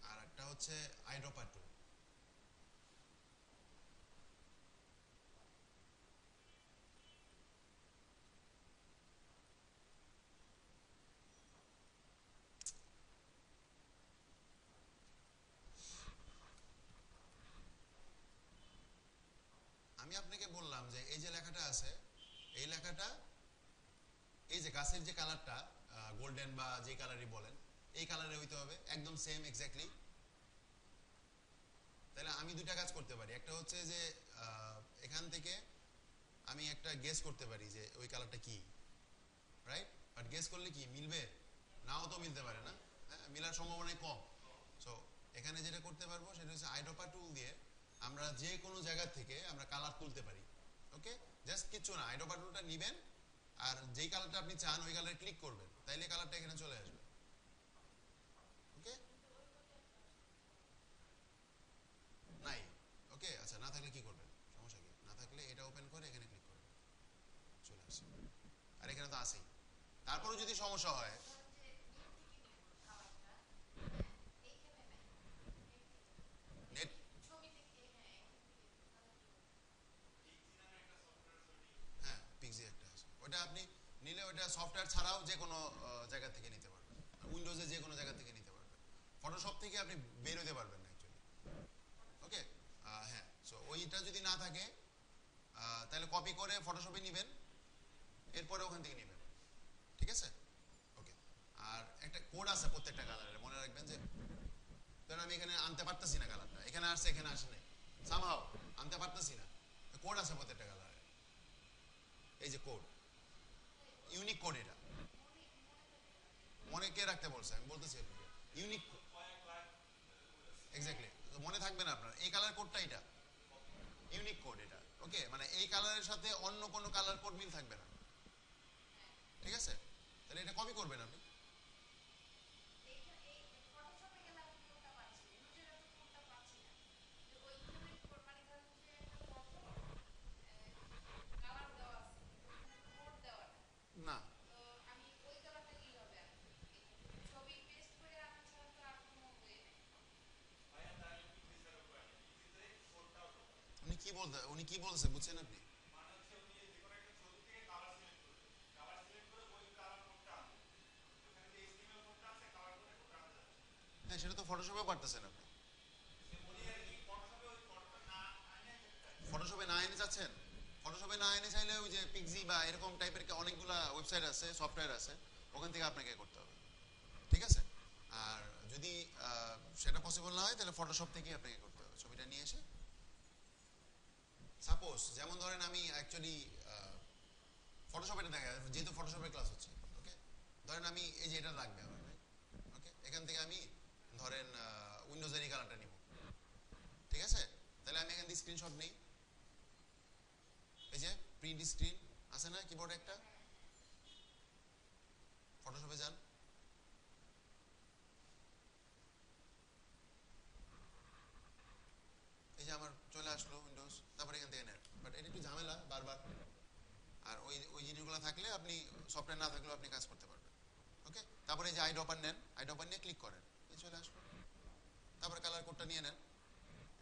আর একটা হচ্ছে আইড্রপার টুল। আমি আপনাকে বললাম যে এই যে লেখাটা আছে, এই লেখাটা, এই যে গাছের যে কালারটা গোল্ডেন বা যে কালারই বলেন, এই কালারে হইতে হবে, একদম সেম এক্স্যাক্টলি। তাহলে আমি দুইটা কাজ করতে পারি, একটা হচ্ছে যে এখান থেকে আমি একটা গেস করতে পারি যে ওই কালারটা কি, রাইট? বাট গেস করলে কি মিলবে? নাও তো মিলতে পারে না, হ্যাঁ, মিলার সম্ভাবনাই কম। সো এখানে যেটা করতে পারবো সেটা হচ্ছে আইড্রপার টুল দিয়ে আমরা যে কোনো জায়গা থেকে আমরা কালার তুলতে পারি। ওকে, জাস্ট কিছু না, আইড্রপার টুলটা নিবেন আর যেই কালারটা আপনি চান ওই কালারে ক্লিক করবেন, তাইলে কালারটা এখানে চলে আসবে। ওকে, নাই? ওকে, আচ্ছা, না থাকলে কি করবেন? সমস্যা কি? না থাকলে এটা ওপেন করে এখানে ক্লিক করবেন, চলে আসে। আর এখানে তো আসেই। তারপরে যদি সমস্যা হয়, নেট, হ্যাঁ পিক্সি একটা আছে, ওটা আপনি নিলে ওটা সফটওয়্যার ছাড়াও যে কোনো জায়গা থেকে নিতে পারবেন, উইন্ডোজে যে কোনো জায়গা থেকে নিতে পারবেন। ফটোশপ থেকে আপনি বের হতে পারবেন না অ্যাকচুয়ালি। ওকে, হ্যাঁ, সো ওইটা যদি না থাকে তাহলে কপি করে ফটোশপে নেবেন, এরপরে ওখান থেকে নেবেন, ঠিক আছে? ওকে, আর একটা কোড আছে প্রত্যেকটা কালারের, মনে রাখবেন যে ধরেন আমি এখানে আনতে পারতেছি না কালারটা, এখানে আসছে এখানে আসে নাই, সামহাও আনতে পারতেছি না, কোড আছে প্রত্যেকটা কালারে, এই যে কোড, ইউনিক কোড। এটা মনে কে রাখতে বলছে? আমি বলতেছি আপনাকে, ইউনিক, এক্স্যাক্টলি, মনে থাকবে না আপনার এই কালার কোডটা, এটা ইউনিক কোড এটা। ওকে, মানে এই কালারের সাথে অন্য কোনো কালার কোড মিল থাকবে না, ঠিক আছে? তাহলে এটা কপি করবেন আপনি। না, উনি কি বলছে বুঝছেন আপনি? হ্যাঁ, সেটা তো ফটোশপে পারতেছেন আপনি। ফটোশপে না এনে চাচ্ছেন? ফটোশপে না এনে চাইলে ওই যে পিক্সি বা এরকম টাইপের অনেকগুলা ওয়েবসাইট আছে, সফটওয়্যার আছে, ওখান থেকে আপনাকে করতে হবে, ঠিক আছে? আর যদি সেটা পসিবল না হয় তাহলে ফটোশপ থেকেই আপনাকে করতে হবে, ছবিটা নিয়ে এসে। সাপোজ যেমন ধরেন আমি অ্যাকচুয়ালি ফটোশপ, এটা দেখা যেহেতু ফটোশপের ক্লাস হচ্ছে, ওকে, ধরেন আমি এই যে এটা লাগবে আমার, ওকে, এখান থেকে আমি ধরেন উইন্ডোজের এই কালারটা নিব, ঠিক আছে? তাহলে আমি এখান থেকে স্ক্রিনশট নিই, এই যে প্রিন্ট স্ক্রিন আছে না কিবোর্ডে একটা, ফটোশপে যান, এই যে আমার চলে আসলো উইন্ডোজ, তারপরে এখান থেকে নেন। বাট এটা একটু ঝামেলা বারবার, আর ওই ওই জিনিসগুলো থাকলে আপনি সফটওয়্যার না থাকলেও আপনি কাজ করতে পারবেন। ওকে, তারপরে এই যে আইড্রপার নেন, আইড্রপার নিয়ে ক্লিক করেন, এই চলে আসলো। তারপরে কালার কোডটা নিয়ে নেন,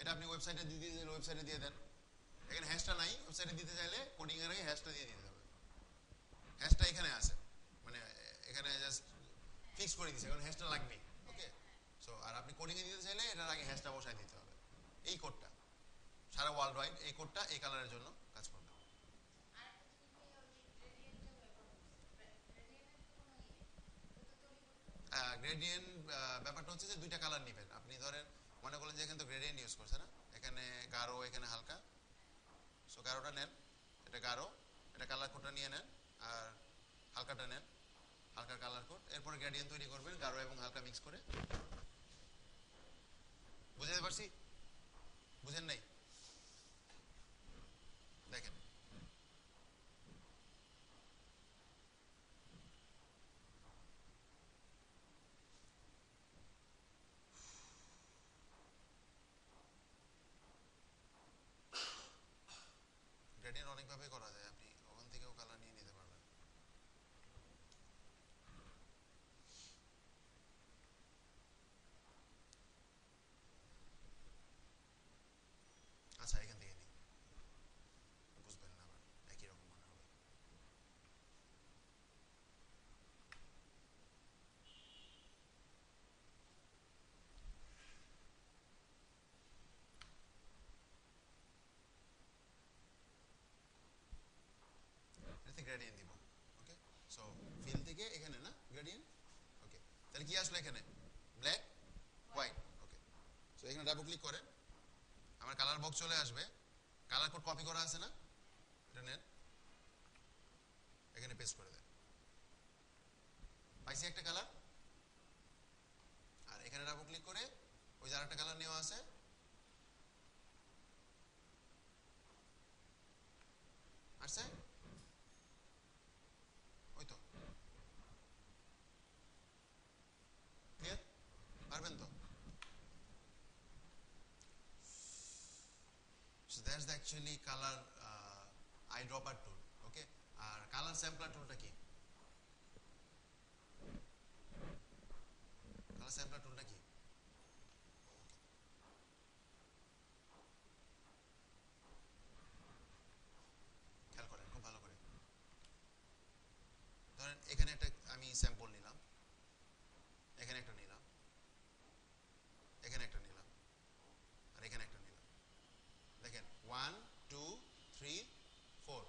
এটা আপনি ওয়েবসাইটে দিয়ে দিয়ে ওয়েবসাইটে দিয়ে দেন। এখানে হ্যাশটা নাই, ওয়েবসাইটে দিতে চাইলে কোডিং এর আগে হ্যাশটা দিয়ে দিতে হবে। হ্যাশটা এখানে আছে, মানে এখানে জাস্ট ফিক্স করে দিয়েছে, কারণ হ্যাশটা লাগবেই। ওকে, সো আর আপনি কোডিং এ দিতে চাইলে এটার আগে হ্যাশটা বসাই দিতে হবে। এই কোডটা সারা ওয়ার্ল্ড ওয়াইড, এই কোডটা এই কালারের জন্য কাজ করবে। গ্রেডিয়েন্ট ব্যাপারটা হচ্ছে যে দুইটা কালার নেবেন আপনি। ধরেন মনে করলেন যে এখানে তো গ্রেডিয়েন্ট ইউজ করছে না, এখানে গাঢ় এখানে হালকা, সো গাঢ়টা নেন, এটা গাঢ়, এটা কালার কোডটা নিয়ে নেন, আর হালকাটা নেন, হালকার কালার কোড। এরপরে গ্রেডিয়েন্ট তৈরি করবেন গাঢ় এবং হালকা মিক্স করে। বুঝতে পারছি? বুঝেন নাই? দেখেন, গ্রেডিয়েন্ট অনেকভাবে করা যায়, আপনি ওখান থেকেও কালার নিয়ে নিতে পারবেন। আচ্ছা, এখান থেকে নিই, বুঝবেন না আবার, একই রকম মনে হবে। এটাতে গ্রেডিয়েন্ট দিব। ওকে, সো ফিল থেকে এখানে না গ্রেডিয়েন্ট। ওকে, তাহলে কি আসলো এখানে? Black white. ওকে, সো এখানে ডাবল ক্লিক করেন, আমার কালার বক্স চলে আসবে। কালার কোড কপি করা আছে না, এটা নেন, এখানে পেস্ট করে দেন। পাইছি একটা কালার। আর এখানে ডাবল ক্লিক করে ওই যে আরেকটা কালার নেওয়া আছে, আসছে, ওই তো, ক্লিয়ার? পারবেন তো? So that's the actually color eyedropper tool. Okay, R colour sampler টুলটা কি? কালার স্যাম্পলার টুলটা কি? খেয়াল করেন খুব ভালো করে। ধরেন এখানে একটা আমি স্যাম্পল নিলাম, এখানে একটা নিলাম, এখানে একটা নিলাম, আর এখানে একটা নিলাম। দেখেন 1 2 3 4।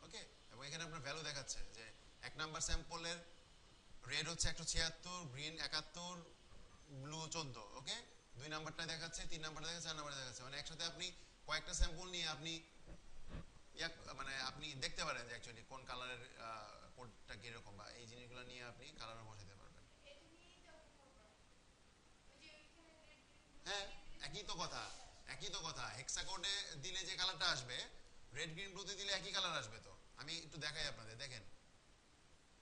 ওকে, এবং এখানে আপনার ভ্যালু দেখাচ্ছে যে এক নাম্বার স্যাম্পলের রেড হচ্ছে 176, গ্রিন 71, ব্লু 14। ওকে, দুই নাম্বারটা দেখাচ্ছে, তিন নাম্বারটা দেখাচ্ছে, চার নাম্বারটা দেখাচ্ছে। মানে একসাথে আপনি কয়েকটা স্যাম্পল নিয়ে আপনি মানে আপনি দেখতে পারেন যে অ্যাকচুয়ালি কোন কালারের কোডটা কিরকম, বা এই জিনিসগুলো নিয়ে আপনি কালারও বসাতে পারবেন। হ্যাঁ, একই তো কথা, একই তো কথা। হেক্সা কোডে দিলে যে কালারটা আসবে, রেড গ্রিন ব্লুতে দিলে একই কালার আসবে। তো আমি একটু দেখাই আপনাদের, দেখেন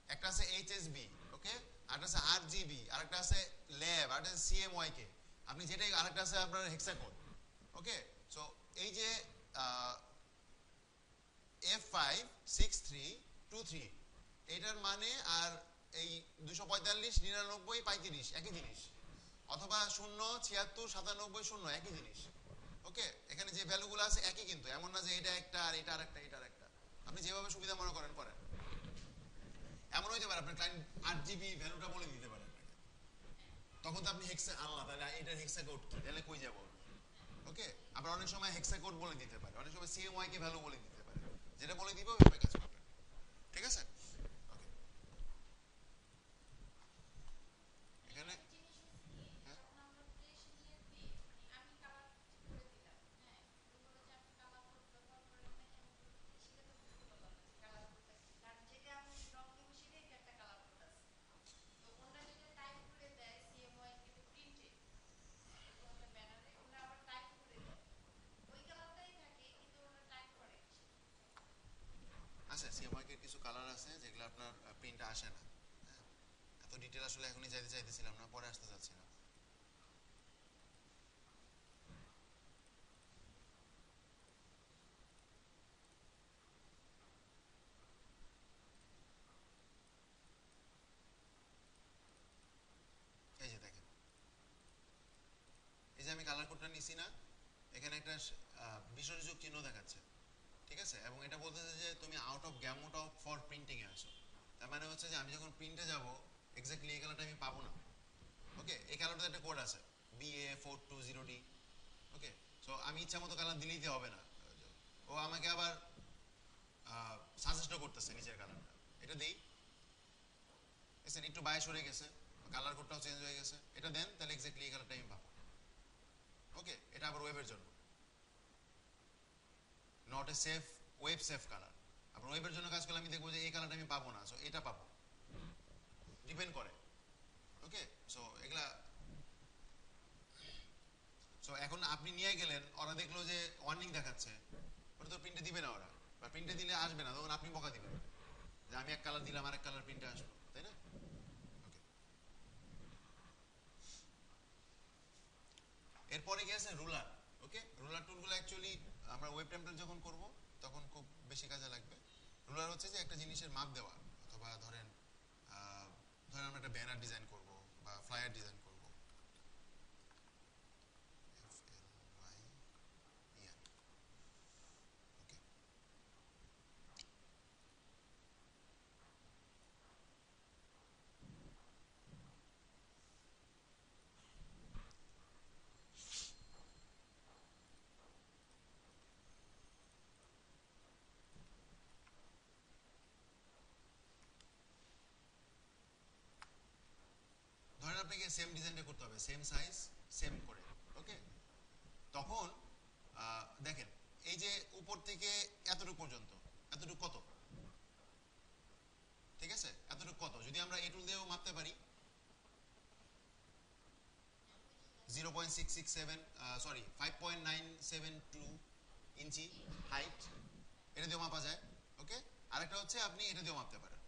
একটা আছে এইচএসবি, ওকে, আরেকটা আছে আরজিবি, আরেকটা আছে ল্যাব, আরেকটা আছে সিএমওয়াইকে। আপনি যেটাই, আরেকটা আছে আপনার হেক্সা কোড। ওকে, সো এই যে F56323, এটার মানে আর এই 245 99 35 একই জিনিস, অথবা 0 76 97 0 একই জিনিস। ওকে, এখানে যে ভ্যালুগুলো আছে একই, কিন্তু এমন না যে এটা একটা আর এটা আরেকটা, এটা আরেকটা। আপনি যেভাবে সুবিধা মনে করেন করেন। এমন হইতে পারে আপনার ক্লায়েন্ট 8 জিবি ভ্যালুটা বলে দিতে পারে আপনাকে, তখন তো আপনি হেক্সা, আল্লাহ তাহলে এটার হেক্সা কোড কি, তাহলে কই যাবো? ওকে, আবার অনেক সময় হেক্সা কোড বলে দিতে পারে, অনেক সময় সিএমওয়াই কে ভ্যালু বলে দিতে পারে। যেটা বলে দিব ওইভাবে কাজ করবে, ঠিক আছে? ওকে, এখানে হ্যাঁ, সিএমওয়াইকের কিছু কালার আছে যেগুলো আপনার প্রিন্টে আসে না। হ্যাঁ, এত ডিটেল আসলে এখনই যাইতে চাইতেছিলাম না, পরে আসতে চাচ্ছিলাম। এই যে দেখেন, এই যে আমি কালার কোডটা নিছি না, এখানে একটা বিসর্যোগ চিহ্ন দেখাচ্ছে, ঠিক আছে? এবং এটা বলতেছে যে তুমি out of gamut of for printing এ আসো। তার মানে হচ্ছে যে আমি যখন প্রিন্টে যাব এক্স্যাক্টলি এই কালারটা আমি পাবো না। ওকে, এই কালারটাতে একটা কোড আছে BA420D। ওকে, সো আমি ইচ্ছা মতো কালার দিলেই হবে না, ও আমাকে আবার সাজেস্টও করতেছে নিচের কালারটা। এটা দিই, এসে একটু বাইরে সরে গেছে, কালার কোডটাও চেঞ্জ হয়ে গেছে, এটা দেন তাহলে এক্স্যাক্টলি এই কালারটা আমি পাবো। ওকে, এটা আবার ওয়েবের জন্য, not a safe web safe colour. আবার ওয়েবের জন্য কাজ করলে আমি দেখবো যে এই কালারটা আমি পাবো না, সো এটা পাবো, ডিপেন্ড করে। ওকে, সো এগুলা, সো এখন আপনি নিয়ে গেলেন, ওরা দেখলো যে ওয়ার্নিং দেখাচ্ছে, ওটা তো প্রিন্টে দিবে না ওরা, বা প্রিন্টে দিলে আসবে না, তখন আপনি বকা দিবেন যে আমি এক কালার দিলাম আর এক কালার প্রিন্টে আসলো, তাই না? ওকে, এরপরে কি আছে রুলার। ওকে, রুলার টুলগুলো অ্যাকচুয়ালি আমরা ওয়েব টেমপ্লেট যখন করব তখন খুব বেশি কাজে লাগবে। রুলার হচ্ছে যে একটা জিনিসের মাপ দেওয়া, অথবা ধরেন ধরেন আমরা একটা ব্যানার ডিজাইন করব বা ফ্লায়ার ডিজাইন করব। ওকে, ধরেন আপনাকে সেম ডিজাইনটা করতে হবে, সেম সাইজ, সেম করে। ওকে, তখন দেখেন এই যে উপর থেকে এতটুকু পর্যন্ত, এতটুকু কত, ঠিক আছে? এতটুকু কত, যদি আমরা এই টুল দিয়েও মাপতে পারি, 0.667, সরি 5.972 ইঞ্চি হাইট, এটা দিয়েও মাপা যায়। ওকে, আরেকটা হচ্ছে আপনি এটা দিয়েও মাপতে পারেন।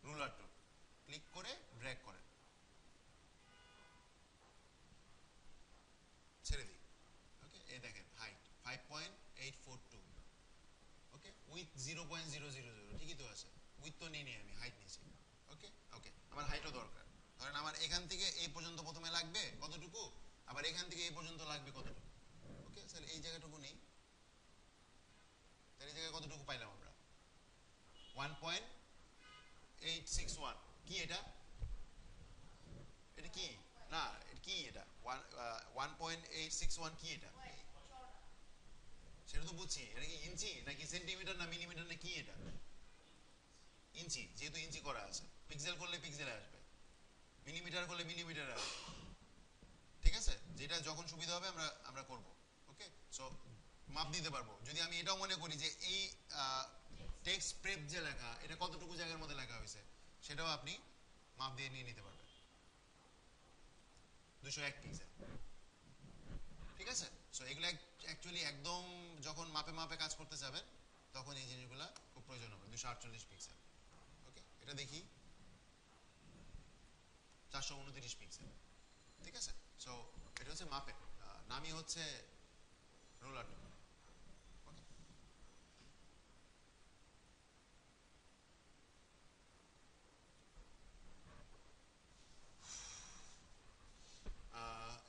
রুলার টুল ক্লিক করে ড্র্যাগ করেন, ছেড়ে দিই। ওকে, এই দেখেন হাইট 5.842। ওকে, উইথ 0.000, ঠিকই তো আছে, উইথ তো নিই আমি, হাইট নিয়েছি। ওকে, ওকে, আমার হাইটও দরকার। ধরেন আমার এখান থেকে এই পর্যন্ত প্রথমে লাগবে কতটুকু, আবার এখান থেকে এই পর্যন্ত লাগবে কতটুকু। ওকে স্যার, এই জায়গাটুকু নেই, তাহলে এই জায়গায় কতটুকু পাইলাম আমরা? 1.861। কি এটা? এটা কি? না, এটা কি? এটা 1.861 কি এটা? সেটা তো বুঝছি, এটা কি ইঞ্চি নাকি সেন্টিমিটার না মিলিমিটার না কি এটা? ইঞ্চি, যেহেতু ইঞ্চি করা আছে, পিক্সেল করলে পিক্সেলে আসবে, মিলিমিটার করলে মিলিমিটারে আসবে। ঠিক আছে, যেটা যখন সুবিধা হবে আমরা আমরা করব। ওকে, সো মাপ দিতে পারবো। যদি আমি এটাও মনে করি যে এই টেক্সট প্রেপ যে লেখা, এটা কতটুকু জায়গার মধ্যে লেখা হয়েছে, সেটাও আপনি মাপ দিয়ে নিয়ে নিতে পারবেন। 201 পিক্সেল, ঠিক আছে? সো এগুলো অ্যাকচুয়ালি একদম যখন মাপে মাপে কাজ করতে যাবেন তখন এই জিনিসগুলো খুব প্রয়োজন হবে। 248 পিক্সেল। ওকে, এটা দেখি 429 পিক্সেল। ঠিক আছে, সো এটা হচ্ছে মাপে, নামই হচ্ছে রোলার। ওকে,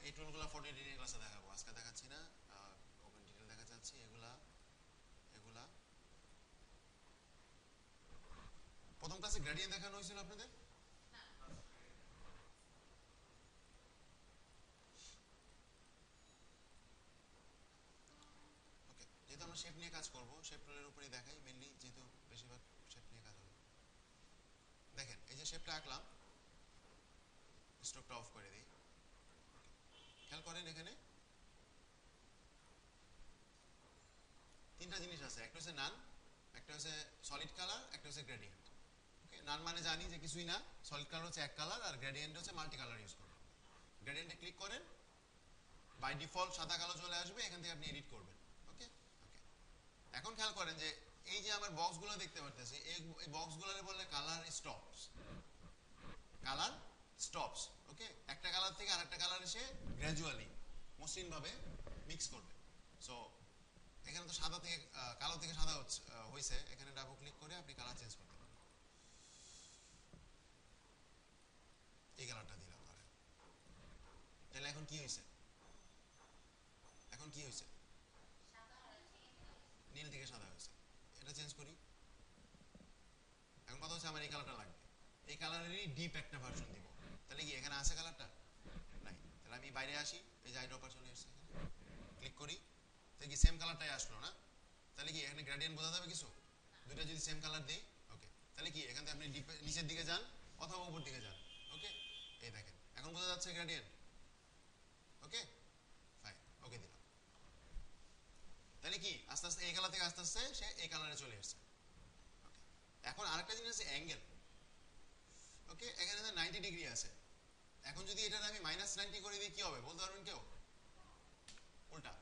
এই টুলগুলো 40 ডিগ্রি ক্লাসে দেখাবো, আজকে দেখাচ্ছি না। ওপেন ডিটেল দেখা যাচ্ছে এগুলা, এগুলা প্রথম ক্লাসে গ্রেডিয়েন্ট দেখানো হয়েছিল আপনাদের। ওকে, যেহেতু আমরা শেপ নিয়ে কাজ করব, শেপ টুলের উপরেই দেখাই মেনলি, যেহেতু বেশিরভাগ শেপ নিয়ে কাজ হবে। দেখেন এই যে শেপটা আঁকলাম, স্ট্রোকটা অফ করে দিই। খেয়াল করেন এখানে তিনটা জিনিস আছে, একটা হচ্ছে নান, একটা হচ্ছে সলিড কালার, একটা হচ্ছে গ্রেডিয়েন্ট। ওকে, নান মানে জানি যে কিছুই না, সলিড কালার হচ্ছে এক কালার, আর গ্রেডিয়েন্ট হচ্ছে মাল্টি কালার ইউজ করবেন। গ্রেডিয়েন্টে ক্লিক করেন, বাই ডিফল্ট সাদা কালো চলে আসবে, এখান থেকে আপনি এডিট করবেন। ওকে, ওকে, এখন খেয়াল করেন যে এই যে আমার বক্সগুলো দেখতে পারতেছি, এই বক্সগুলোরে বলে কালার স্টপস। কালার স্টপস, ওকে। একটা কালার থেকে আরেকটা কালার এসে গ্র্যাজুয়ালি মসৃণ ভাবে মিক্স করবে। সো এখানে তো সাদা থেকে কালো থেকে সাদা হয়েছে, এখানে ডাবল ক্লিক করে আপনি কালার চেঞ্জ করতে পারেন। এই কালারটা দিলাম ধরেন, তাহলে এখন কি হয়েছে? এখন কি হয়েছে? নীল থেকে সাদা হয়েছে। এটা চেঞ্জ করি। এখন কথা হচ্ছে আমার এই কালারটা লাগবে, এই কালারেরই ডিপ একটা ভার্সন দিব। তাহলে কি এখানে আছে কালারটা? নাই। তাহলে আমি বাইরে আসি, এই যে আইড্রপার চলে এসেছে, ক্লিক করি, তাহলে কি সেম কালারটাই আসলো না? তাহলে কি এখানে গ্রেডিয়েন্ট বোঝা যাবে কিছু? দুইটা যদি সেম কালার দেই, ওকে, তাহলে কি এখান থেকে আপনি নিচের দিকে যান অথবা উপর দিকে যান, ওকে। এই দেখেন এখন বোঝা যাচ্ছে গ্রেডিয়েন্ট, ওকে ফাইন, ওকে দিলাম। তাহলে কি আস্তে আস্তে এই কালার থেকে আস্তে আস্তে সে এই কালারে চলে এসেছে। এখন আরেকটা জিনিস আছে অ্যাঙ্গেল, ওকে। এখানে 90 ডিগ্রি আছে। এখন যদি এটা আমি -90 করে দিই কি হবে বলতে পারবেন কেউ? উল্টা,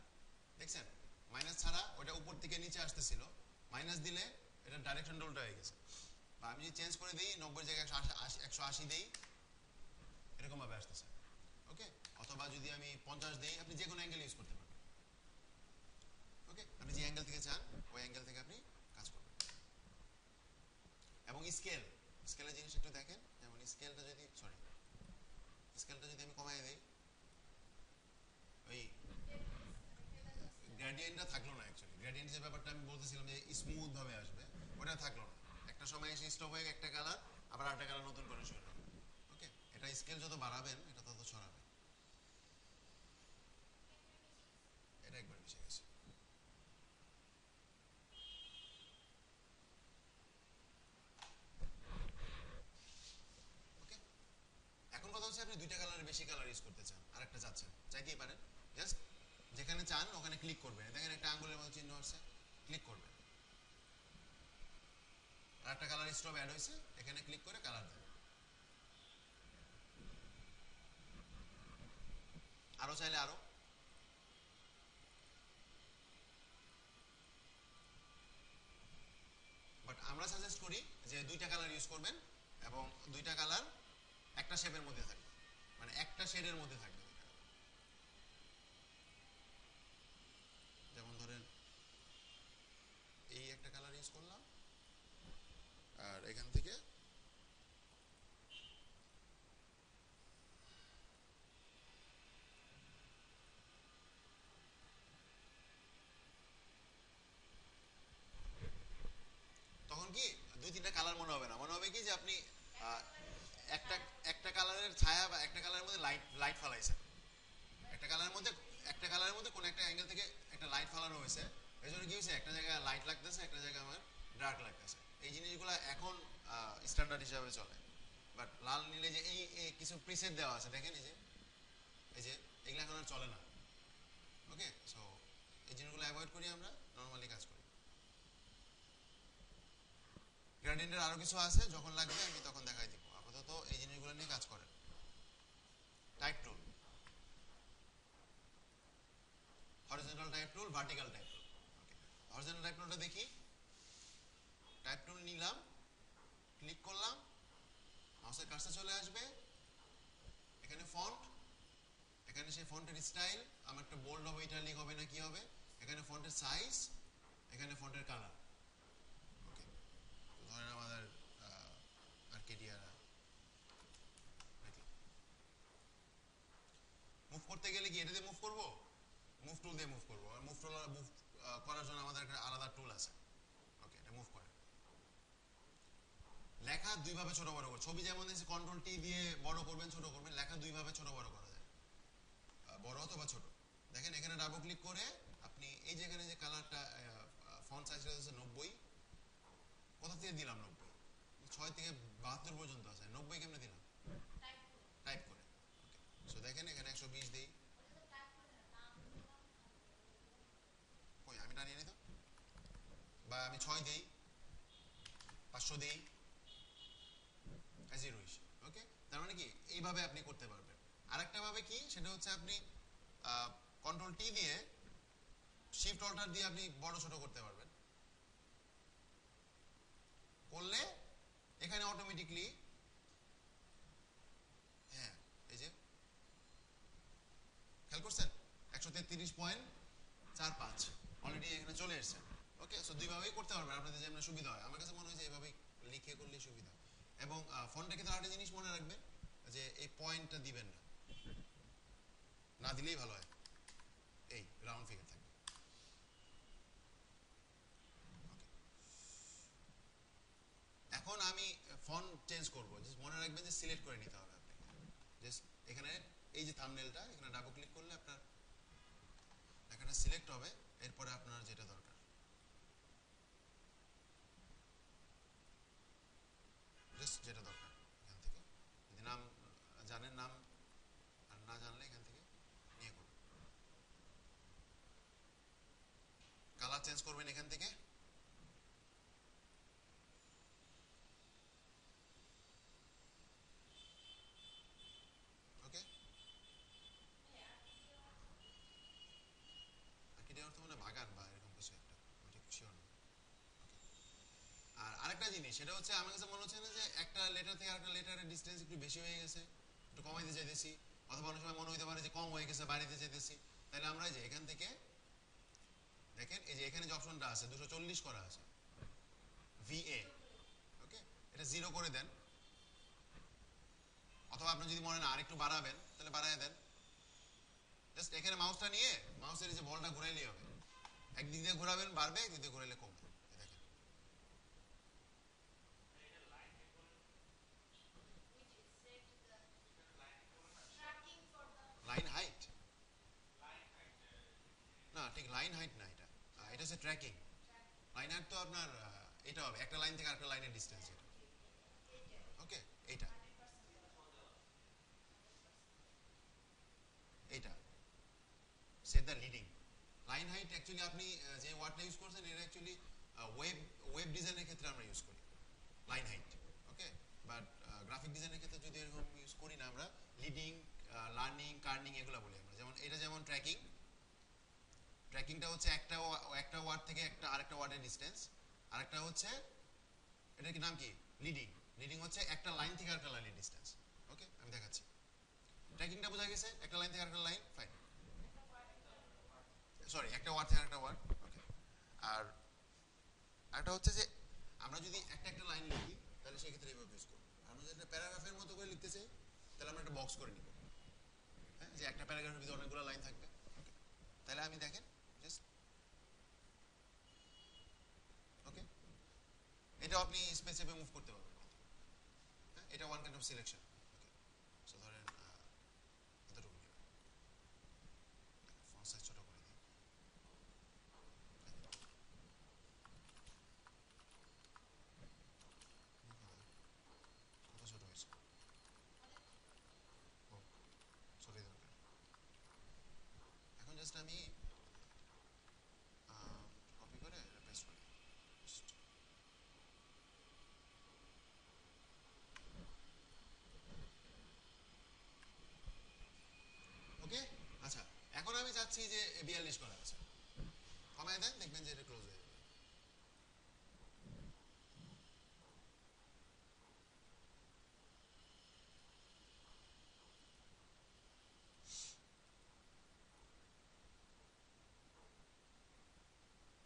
দেখছেন? মাইনাস ছাড়া ওটা উপর থেকে নিচে আসতেছিল, মাইনাস দিলে এটা ডাইরেকশনটা উল্টা হয়ে গেছে। বা আমি যদি চেঞ্জ করে দিই 90 জায়গায় 180 দিই, এরকম ভাবে আসতেছে, ওকে। অথবা যদি আমি 50 দিই, আপনি যে কোনো অ্যাঙ্গেল ইউজ করতে পারবেন, ওকে। আপনি যে অ্যাঙ্গেল থেকে চান ওই অ্যাঙ্গেল থেকে আপনি কাজ করবেন। এবং স্কেলের জিনিস একটু দেখেন, যেমন স্কেলটা যদি আমি কমাই দেই, ওই গ্রেডিয়েন্টটা থাকলো না। অ্যাকচুয়ালি গ্রেডিয়েন্ট যে ব্যাপারটা আমি বলতেছিলাম যে স্মুথ ভাবে আসবে, ওটা থাকলো না। একটা সময় এসে স্টপ হয়ে একটা কালার, আবার আরেকটা কালার নতুন করে শুরু হবে, ওকে। এটা স্কেল যত বাড়াবেন এটা তত ছড়াবে। এটা একবার মিশে গেছে, ওকে। এখন কথা হচ্ছে আপনি দুইটা কালারের বেশি কালার ইউজ করতে চান, আরেকটা চাচ্ছেন, চাইতেই পারেন। জাস্ট যেখানে চান ওখানে ক্লিক করবেন, দেখেন একটা আঙ্গুলের মতো চিহ্ন আসছে, ক্লিক করবেন, আর একটা কালার স্টপ অ্যাড হয়েছে, এখানে ক্লিক করে কালার দেন। আরো চাইলে আরো। বাট আমরা সাজেস্ট করি যে দুইটা কালার ইউজ করবেন এবং দুইটা কালার একটা শেপের মধ্যে থাকবে, মানে একটা শেডের মধ্যে থাকবে। যেমন ধরেন এই একটা কালার ইউজ করলাম, আর এখান থেকে তখন কি দুই তিনটা কালার মনে হবে না, মনে হবে কি যে আপনি আহ, একটা একটা কালারের ছায়া বা একটা কালারের মধ্যে লাইট লাইট ফালাইছেন। একটা কালারের মধ্যে কোন একটা অ্যাঙ্গেল থেকে একটা লাইট ফালানো হয়েছে, এই জন্য কি হয়েছে একটা জায়গায় লাইট লাগতেছে, একটা জায়গায় আমার ডার্ক লাগতেছে। এই জিনিসগুলো এখন স্ট্যান্ডার্ড হিসাবে চলে। বাট লাল নীলে যে এই কিছু প্রিসেট দেওয়া আছে দেখেন, এই যে এগুলো এখন আর চলে না, ওকে। সো এই জিনিসগুলো অ্যাভয়েড করি, আমরা নর্মালি কাজ করি। গ্রেডিয়েন্টের আরো কিছু আছে, যখন লাগবে আমি তখন দেখাই দিব। আপাতত এই জিনিসগুলো নিয়ে কাজ করেন। Type tool, horizontal type tool, vertical type tool, okay. Horizontal type টুলটা দেখি, টাইপ টুল নিলাম, ক্লিক করলাম, মাউসের কার্সর চলে আসবে, এখানে ফন্ট, এখানে সেই ফন্টের স্টাইল, আমার একটা বোল্ড হবে, ইটালিক হবে না কি হবে, এখানে ফন্টের সাইজ, এখানে ফন্টের কালার, ওকে। ধরেন আমাদের আর্কেডিয়া মুভ করতে গেলে কি এটা দিয়ে মুভ করব, মুভ টুল দিয়ে মুভ করব। আর মুভ করার জন্য আমাদের একটা আলাদা টুল আছে, ওকে। এটা মুভ করে লেখা দুইভাবে ছোট বড় করে, ছবি যেমন আছে কন্ট্রোল টি দিয়ে বড় করবেন ছোট করবেন, লেখা দুইভাবে ছোট বড় করা যায়, বড় অথবা ছোট। দেখেন এখানে ডাবল ক্লিক করে আপনি এই যে এখানে যে কালারটা ফন্ট সাইজ হচ্ছে 90, কোথা থেকে দিলাম 90? 6 থেকে 72 পর্যন্ত আছে, 90 কেমনে দিলাম? টাইপ করে, ওকে। সো দেখেন এখানে 120 দেই, কই আমি টানিয়ে নিই তো, বা আমি 6 দেই, 500 দেই, 0, ওকে। তার মানে কি এইভাবে আপনি করতে পারবেন। আরেকটা ভাবে কি, সেটা হচ্ছে আপনি কন্ট্রোল টি দিয়ে শিফট অল্টার দিয়ে আপনি বড় ছোট করতে পারবেন। অটোমেটিকলি, হ্যাঁ এই যে খেয়াল করছেন 133.45 অলরেডি এখানে চলে এসেছে। ওকে, সো দুইভাবেই করতে পারবেন আপনাদের যেমন সুবিধা হয়। আমার কাছে মনে হয় যে এইভাবে লিখে করলে সুবিধা। এবং ফন্টের ক্ষেত্রে আরেকটা জিনিস মনে রাখবেন যে এই পয়েন্টটা দিবেন না, না দিলেই ভালো হয়, এই রাউন্ড ফিগার থাকবে। এখন আমি ফন্ট চেঞ্জ করব, জাস্ট মনে রাখবেন যে সিলেক্ট করে নিতে হবে আপনাকে। জাস্ট এখানে এই যে থাম্বনেলটা, এখানে ডাবল ক্লিক করলে আপনার লেখাটা সিলেক্ট হবে, এরপরে আপনার যেটা দরকার জাস্ট যেটা দরকার এখান থেকে, যদি নাম জানেন নাম, আর না জানলে এখান থেকে নিয়ে করুন। কালার চেঞ্জ করবেন এখান থেকে, ওকে। আর্কিডে অর্থ মানে বাগান বা এরকম কিছু একটা, আমি ঠিক শিওর না। আর আরেকটা জিনিস সেটা হচ্ছে আমার কাছে মনে হচ্ছে না যে একটা লেটার থেকে আরেকটা লেটারের ডিস্টেন্স একটু বেশি হয়ে গেছে, একটু কমাইতে চাইতেছি, অথবা অনেক সময় মনে হতে পারে যে কম হয়ে গেছে বাড়িতে চাইতেছি। তাহলে আমরা যে এখান থেকে দেখেন, এই যে এখানে যে অপশনটা আছে 240 করা আছে VA, ওকে, এটা 0 করে দেন। অথবা আপনি যদি মনে না আরেকটু বাড়াবেন তাহলে বাড়ায় দেন। জাস্ট এখানে মাউসটা নিয়ে মাউসের যে বলটা ঘুরাইলেই হবে, একদিক দিয়ে ঘোরাবেন বাড়বে, একদিক দিয়ে ঘুরাইলে কমবে। দেখেন লাইন হাইট, না ঠিক লাইন হাইট না, এটা এটা হচ্ছে ট্র্যাকিং। লাইন হাইট তো আপনার এটা হবে একটা লাইন থেকে আরেকটা লাইনের ডিস্টেন্স, এটা ওকে। এইটা এইটা set the leading line height. Actually আপনি যে ওয়ার্ডটা ইউজ করছেন এটা অ্যাকচুয়ালি ওয়েব ওয়েব ডিজাইনের ক্ষেত্রে আমরা ইউজ করি line height, okay. But graphic ডিজাইনের ক্ষেত্রে যদি এরকম ইউজ করি না আমরা, লিডিং, লার্নিং, কার্নিং এগুলো বলি আমরা। যেমন এটা যেমন ট্র্যাকিং, ট্র্যাকিংটা হচ্ছে একটা ওয়ার্ড থেকে একটা আরেকটা ওয়ার্ডের ডিস্টেন্স। আরেকটা হচ্ছে এটার কি নাম কি, লিডিং। লিডিং হচ্ছে একটা লাইন থেকে আরেকটা লাইনের ডিস্টেন্স। ওকে, আমি দেখাচ্ছি। ট্র্যাকিংটা বোঝা গেছে, একটা লাইন থেকে আরেকটা লাইন, ফাইন। সরি, একটা ওয়ার্ড থেকে আরেকটা ওয়ার্ড, ওকে। আর একটা হচ্ছে যে আমরা যদি একটা একটা লাইন লিখি তাহলে সেক্ষেত্রে এইভাবে ইউজ করবো। আমরা যদি একটা প্যারাগ্রাফের মতো করে লিখতে চাই তাহলে আমরা একটা বক্স করে নিব, হ্যাঁ, যে একটা প্যারাগ্রাফের ভিতরে অনেকগুলো লাইন থাকবে, ওকে। তাহলে আমি দেখেন জাস্ট, ওকে, এটা আপনি স্পেস চেপে মুভ করতে পারবেন, হ্যাঁ, এটা one kind of selection, okay. So ধরেন এতটুকু নেবেন, ফন্ট সাইজ ছোট করে দিই, কত ছোট হয়েছে, ও সরি দরকার। এখন জাস্ট আমি কপি করে পেস্ট করি, ওকে। আচ্ছা, এখন আমি চাচ্ছি যে 42 করা আছে, কমায় দেন, দেখবেন যে এটা ক্লোজ হয়ে যাবে।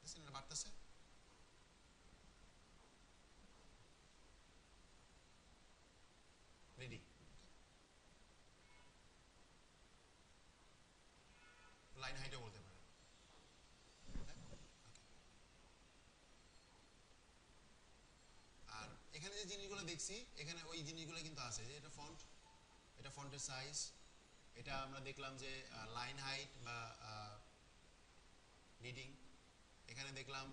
দেখছেন এটা বাড়তেছে, রেডি। লাইন হাইটও বলতে পারেন, হ্যাঁ, ওকে। আর এখানে যে জিনিসগুলো দেখছি এখানে ওই জিনিসগুলো কিন্তু আছে, যে এটা ফন্ট, এটা ফন্টের সাইজ, এটা আমরা দেখলাম যে লাইন হাইট বা লিডিং, এখানে দেখলাম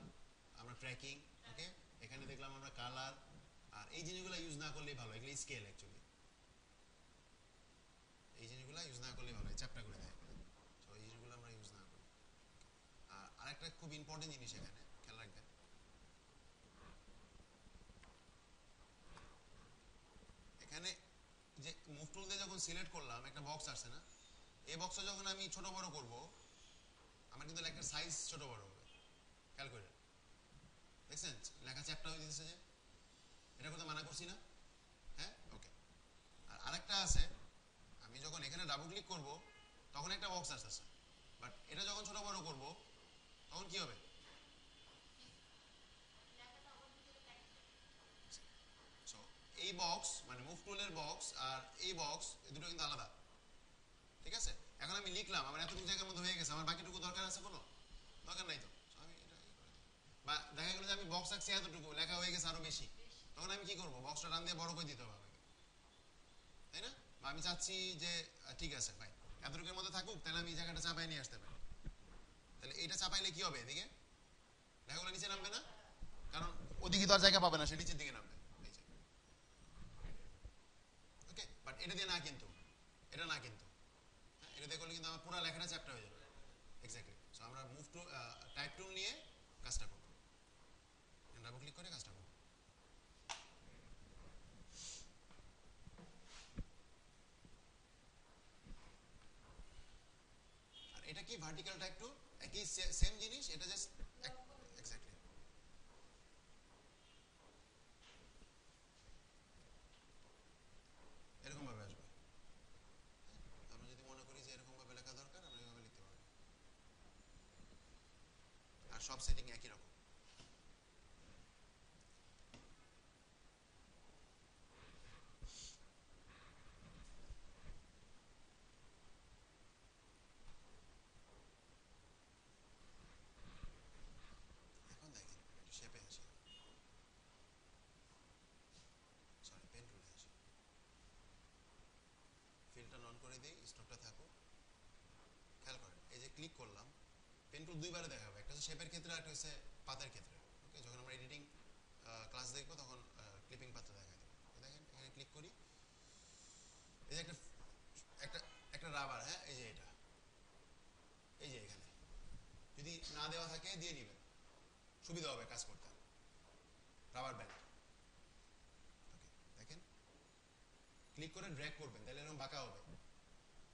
আমরা ট্র্যাকিং, ওকে। এখানে দেখলাম আমরা কালার। আর এই জিনিসগুলো ইউজ না করলেই ভালো, এগুলো স্কেল অ্যাকচুয়ালি, এই জিনিসগুলো ইউজ না করলেই ভালো, চ্যাপ্টার করে দেয়। তো এই জিনিসগুলো আমরা ইউজ না করি। আর আরেকটা খুব ইম্পর্টেন্ট জিনিস এখানে খেয়াল রাখবেন, এখানে যে মুভ টুল দিয়ে যখন সিলেক্ট করলাম একটা বক্স আসছে না, এই বক্সটা যখন আমি ছোট বড় করব আমার কিন্তু লেখার সাইজ ছোট বড় হবে, খেয়াল করে দেখছেন লেখা চ্যাপ্টার হয়ে যাচ্ছে, যে এটা করতে মানা করছি না, আছে, আমি যখন এখানে ডাবল ক্লিক করব তখন একটা বক্স আসতেছে, বাট এটা যখন ছোট বড় করব তখন কি হবে? সো এই বক্স মানে মুভ টুলের বক্স আর এই বক্স এই দুটো কিন্তু আলাদা, ঠিক আছে? এখন আমি লিখলাম, আমার এতটুকু জায়গার মধ্যে হয়ে গেছে, আমার বাকিটুকু দরকার আছে কোনো? দরকার নাই তো। So আমি এটা বা দেখা গেল যে আমি বক্স আঁকছি এতটুকু, লেখা হয়ে গেছে আরো বেশি, তখন আমি কি করব? বক্সটা টান দিয়ে বড় করে দিতে হবে আমাকে, তাই না? বা আমি চাচ্ছি যে ঠিক আছে ভাই এতটুকুর মধ্যে থাকুক, তাহলে আমি এই জায়গাটা চাপাই নিয়ে আসতে পারি, তাহলে এইটা চাপাইলে কি হবে? এদিকে লেখাগুলো নিচে নামবে না, কারণ ওদিকে তো আর জায়গা পাবে না, সে নিচের দিকে নামবে। ওকে, বাট এটা দিয়ে না কিন্তু, এটা না কিন্তু, হ্যাঁ এটা দিয়ে করলে কিন্তু আমার পুরো লেখাটা চ্যাপ্টার হয়ে যাবে। এক্স্যাক্টলি। সো আমরা মুভ টু টাইপ টুল নিয়ে কাজটা করব, ডাবল ক্লিক করে কাজটা করব। আর এটা কি ভার্টিক্যাল টাইপ টুল, একই সেম জিনিস, এটা জাস্ট এক্স্যাক্টলি এরকম ভাবে আসবে। আমরা যদি মনে করি যে এরকম ভাবে লেখা দরকার, আমরা এইভাবে লিখতে পারবো, আর সব সেটিং একই রকম। এখন দেখেন শেপে আসে, সরি পেন টুলে আসে, ফিলটা অন করে দিই, স্টকটা থাকুক। খেয়াল করেন এই যে ক্লিক করলাম, পেন টুল দুইবারে দেখাবে, একটা হচ্ছে শেপের ক্ষেত্রে আর একটা হচ্ছে পাতার ক্ষেত্রে। ওকে, যখন আমরা এডিটিং ক্লাস দেখবো তখন ক্লিপিং পাতা দেখা দেবে। দেখেন এখানে ক্লিক করি, এই যে একটা একটা একটা রাবার, হ্যাঁ এই যে এটা, এই যে এখানে যদি না দেওয়া থাকে দিয়ে নিবেন, সুবিধা হবে কাজ করতে, রাবার ব্যান্ড। ওকে দেখেন, ক্লিক করে ড্র্যাগ করবেন তাহলে এরকম বাঁকা হবে।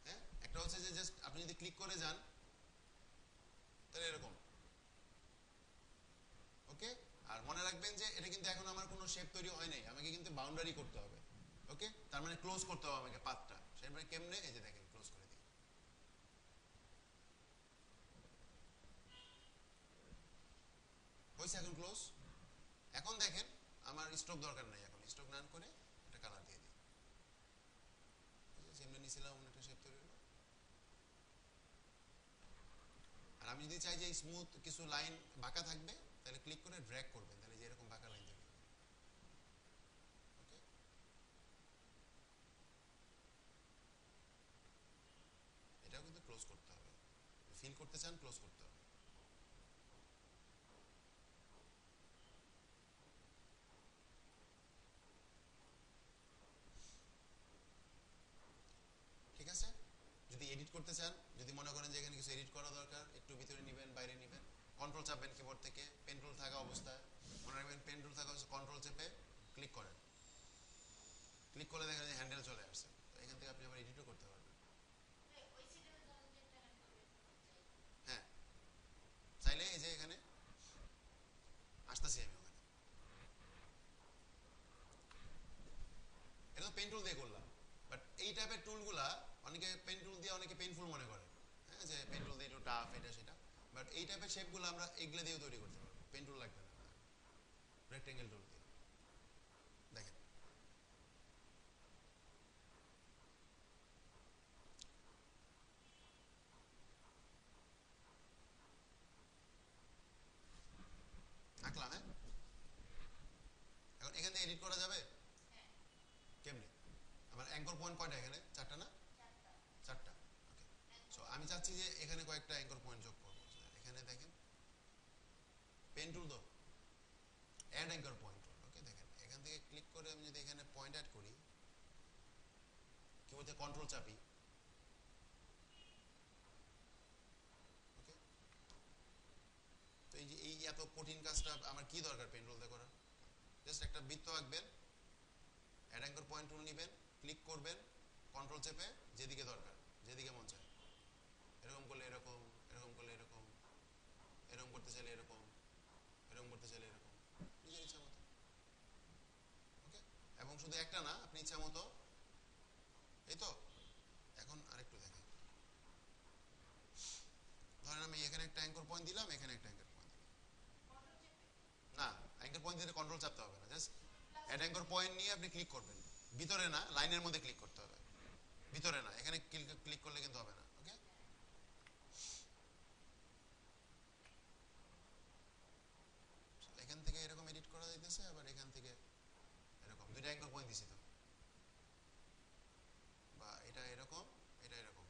হ্যাঁ, একটা হচ্ছে যে জাস্ট আপনি যদি ক্লিক করে যান তাহলে এরকম। ওকে, আর মনে রাখবেন যে এটা কিন্তু এখন আমার কোনো শেপ তৈরি হয় নাই, আমাকে কিন্তু বাউন্ডারি করতে হবে। ওকে, তার মানে ক্লোজ করতে হবে আমাকে পাথটা, সেটা কেমনে? এই যে দেখেন ক্লোজ করে দিই, হয়েছে এখন ক্লোজ। এখন দেখেন আমার স্ট্রোক দরকার নাই, এখন স্ট্রোক নান করে একটা কালার দিয়ে দিই, যেমনি নিয়েছিলাম একটা শেপ তৈরি হলো। আর আমি যদি চাই যে স্মুথ কিছু লাইন বাঁকা থাকবে, তাহলে ক্লিক করে ড্র্যাগ করবেন, তাহলে যে এরকম বাঁকা লাইন থাকবে। ওকে, এটাও কিন্তু ক্লোজ করতে হবে, ফিল করতে চান ক্লোজ করতে হবে। ঠিক আছে, যদি এডিট করতে চান, যদি মনে করেন যে এখানে কিছু এডিট করা দরকার, একটু ভিতরে নেবেন বাইরে নেবেন, কন্ট্রোল চাপবেন কিবোর্ড থেকে, পেন টুল থাকা অবস্থায় মনে রাখবেন, পেন টুল থাকা অবস্থায় কন্ট্রোল চেপে ক্লিক করেন, ক্লিক করলে দেখেন যে হ্যান্ডেল চলে আসছে, তো এখান থেকে আপনি আবার এডিটও করতে পারবেন। হ্যাঁ, চাইলে এই যে এখানে আসতেছি আমি ওখানে, এটা তো পেন টুল দিয়ে করলাম, বাট এই টাইপের টুলগুলা অনেকে পেন টুল দিয়ে অনেকে পেইনফুল মনে করে, হ্যাঁ যে পেন টুল দিয়ে একটু টাফ এটা সেটা, বাট এই টাইপের শেপগুলো আমরা এগুলো দিয়েও তৈরি করতে পারবো, পেন টুল লাগবে না, রেক্টেঙ্গেল টুল দিয়ে। দেখেন আঁকলাম, হ্যাঁ এখন এখান থেকে এডিট করা যাবে কেমনে? আমার অ্যাঙ্কর পয়েন্ট কয়টা এখানে? চারটা না? চারটা। ওকে, সো আমি চাচ্ছি যে এখানে কয়েকটা অ্যাঙ্কর পয়েন্ট যোগ করবো। এখানে দেখেন পেন টুল তো অ্যাড অ্যাঙ্কর পয়েন্ট টুল। ওকে দেখেন এখান থেকে ক্লিক করে আমি যদি এখানে পয়েন্ট অ্যাড করি, কি বলতে কন্ট্রোল চাপি, ওকে, তো এই যে এই এত কঠিন কাজটা আমার কি দরকার পেন টুল দিয়ে করার? জাস্ট একটা বৃত্ত আঁকবেন, অ্যাড অ্যাঙ্কর পয়েন্ট টুল নেবেন, ক্লিক করবেন, কন্ট্রোল চেপে যেদিকে দরকার, যেদিকে মন চায়, এরকম করলে এরকম, এরকম করলে এরকম, এরকম করতে চাইলে এরকম, এরকম করতে চাইলে এরকম, নিজের ইচ্ছা মতো। ওকে, এবং শুধু একটা না, আপনি ইচ্ছা মতো এই তো। এখন আরেকটু দেখেন, ধরেন আমি এখানে একটা অ্যাঙ্কর পয়েন্ট দিলাম, এখানে একটা অ্যাঙ্কর পয়েন্ট দিলাম। না, অ্যাঙ্কর পয়েন্ট দিতে কন্ট্রোল চাপতে হবে না, জাস্ট অ্যাড অ্যাঙ্কর পয়েন্ট নিয়ে আপনি ক্লিক করবেন। ভিতরে না, লাইনের মধ্যে ক্লিক করতে হবে, ভিতরে না। এখানে ক্লিক করলে কিন্তু হবে না। ওকে, এখান থেকে এরকম এডিট করা যাইতেছে, আবার এখান থেকে এরকম দুইটা অ্যাঙ্কর পয়েন্ট দিছি তো, বা এটা এরকম, এটা এরকম।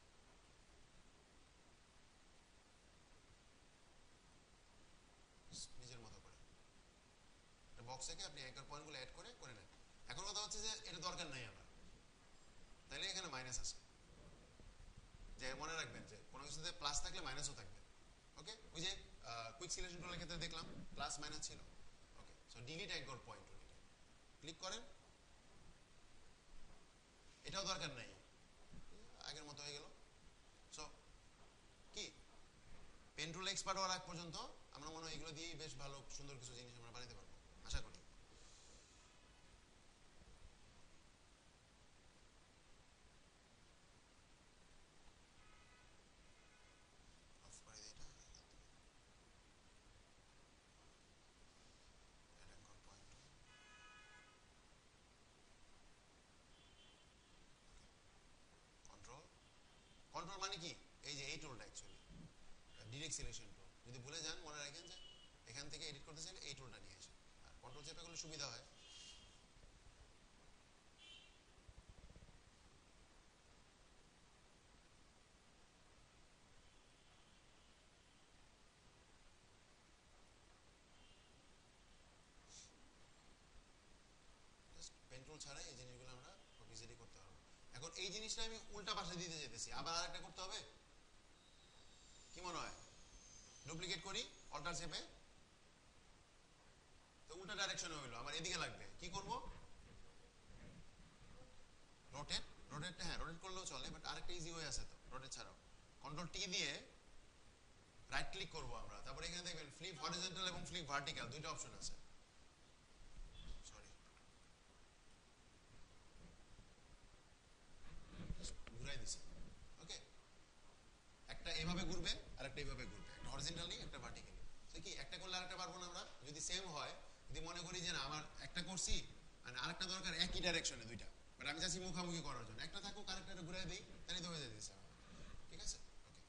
নিজের মতো করে বক্স থেকে আপনি অ্যাঙ্কর পয়েন্টগুলো অ্যাড করে করে নেন। এখন কথা হচ্ছে যে এটা দরকার নাই আমার, তাইলে এখানে মাইনাস আছে। যে মনে রাখবেন যে কোনো কিছুতে প্লাস থাকলে মাইনাসও থাকবে। ওকে, ওই যে কুইক সিলেকশন টুলের ক্ষেত্রে দেখলাম প্লাস মাইনাস ছিল। Okay, so delete anchor point click করেন, এটাও দরকার নাই, আগের মতো হয়ে গেল। সো কি পেন টুল এক্সপার্ট হওয়ার আগ পর্যন্ত আমরা মনে হয় এগুলো দিয়েই বেশ ভালো সুন্দর কিছু জিনিস আমরা বানাতে পারবো, আশা করি। অফ করে দিই এটা। কন্ট্রোল কন্ট্রোল মানে কি, এই যে এই টুলটা অ্যাকচুয়ালি ডিরেক্ট সিলেকশন টুল। যদি ভুলে যান মনে রাখেন যে এখান থেকে এডিট করতে চাইলে এই টুলটা নিয়ে আসেন, আর কন্ট্রোল চেপে করলে সুবিধা হয়। পেন টুল ছাড়াই এই জিনিসগুলো আমরা খুব ইজিলি করতে পারবো। এখন এই জিনিসটা আমি উল্টা পাশে দিতে যেতেছি, আবার আরেকটা করতে হবে, কি মনে হয়? ডুপ্লিকেট করি, অল্টার চেপে, তো উল্টা ডাইরেকশনে হইলো, আমার এদিকে লাগবে। কি করব? রোটেট। রোটেট, হ্যাঁ রোটেট করলেও চলে, বাট আরেকটা ইজি ওয়ে আছে তো রোটেট ছাড়াও। কন্ট্রোল টি দিয়ে রাইট ক্লিক করব আমরা, তারপরে এখানে দেখবেন ফ্লিপ হরিজন্টাল এবং ফ্লিপ ভার্টিক্যাল দুইটা অপশন আছে। সরি, ঘুরাই দিছি। ওকে, একটা এভাবে ঘুরবে আর একটা এভাবে ঘুরবে, একটা হরিজন্টালি একটা ভার্টিক্যালি। তো কি একটা করলে আরেকটা পারবো না আমরা? যদি সেম হয়, যদি মনে করি যে না আমার একটা করছি মানে আরেকটা দরকার একই ডাইরেকশনে দুইটা, বাট আমি চাচ্ছি মুখামুখি করার জন্য, একটা থাকুক আরেকটা ঘুরাই দিই, তাহলে তো হয়ে যেতেছে আমার। ঠিক আছে, ওকে।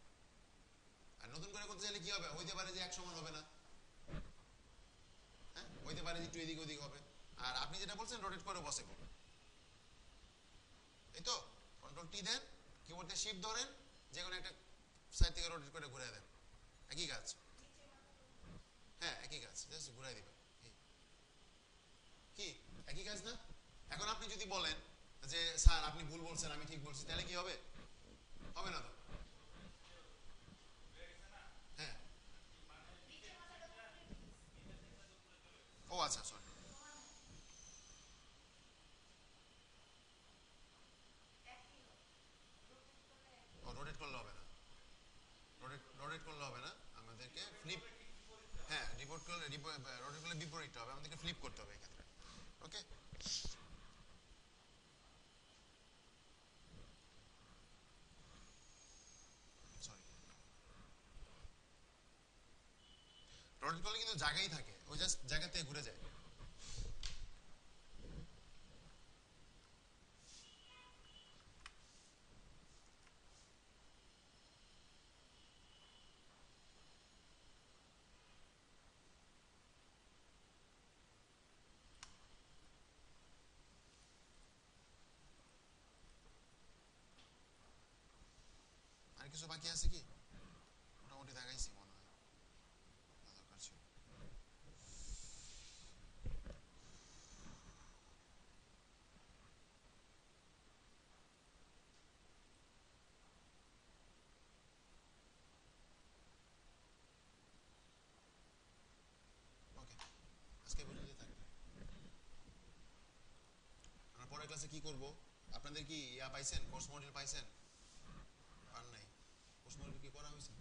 আর নতুন করে করতে চাইলে কি হবে, হইতে পারে যে এক সমান হবে না, হ্যাঁ হইতে পারে যে একটু এদিক ওদিক হবে। আর আপনি যেটা বলছেন রোটেট করে বসে করুন, এই তো। কন্ট্রোল টি দেন, কিবোর্ডে শিফট ধরেন, যে কোনো একটা সাইড থেকে রোটেট করে ঘুরে দেন, একই কাজ। হ্যাঁ একই কাজ, জাস্ট ঘুরাই দিবেন। কি একই কাজ না? এখন আপনি যদি বলেন যে স্যার আপনি ভুল বলছেন আমি ঠিক বলছি, তাহলে কি হবে? হবে না তো। হ্যাঁ, ও আচ্ছা সরি। ও রোটেট করলে হবে না, রোটেট করলে হবে না, আমাদেরকে ফ্লিপ। হ্যাঁ রিপোর্ট করলে রোটেট করলে বিপরীতটা হবে, আমাদেরকে ফ্লিপ করতে হবে এক্ষেত্রে। ওকে, সরি। রোটেট করলে কিন্তু জায়গায় থাকে, ওই জাস্ট জায়গা থেকে ঘুরে যায়। আর কিছু বাকি আছে কি? মোটামুটি দেখাইছি মনে হয়, যা দরকার ছিল। ওকে, আজকে এই পর্যন্তই থাকবে। আমরা পরের ক্লাসে কি করব? আপনাদের কি ইয়া পাইছেন, কোর্স মডিউল পাইছেন? পান নাই? কোর্স মডিউল কি করা হয়েছে?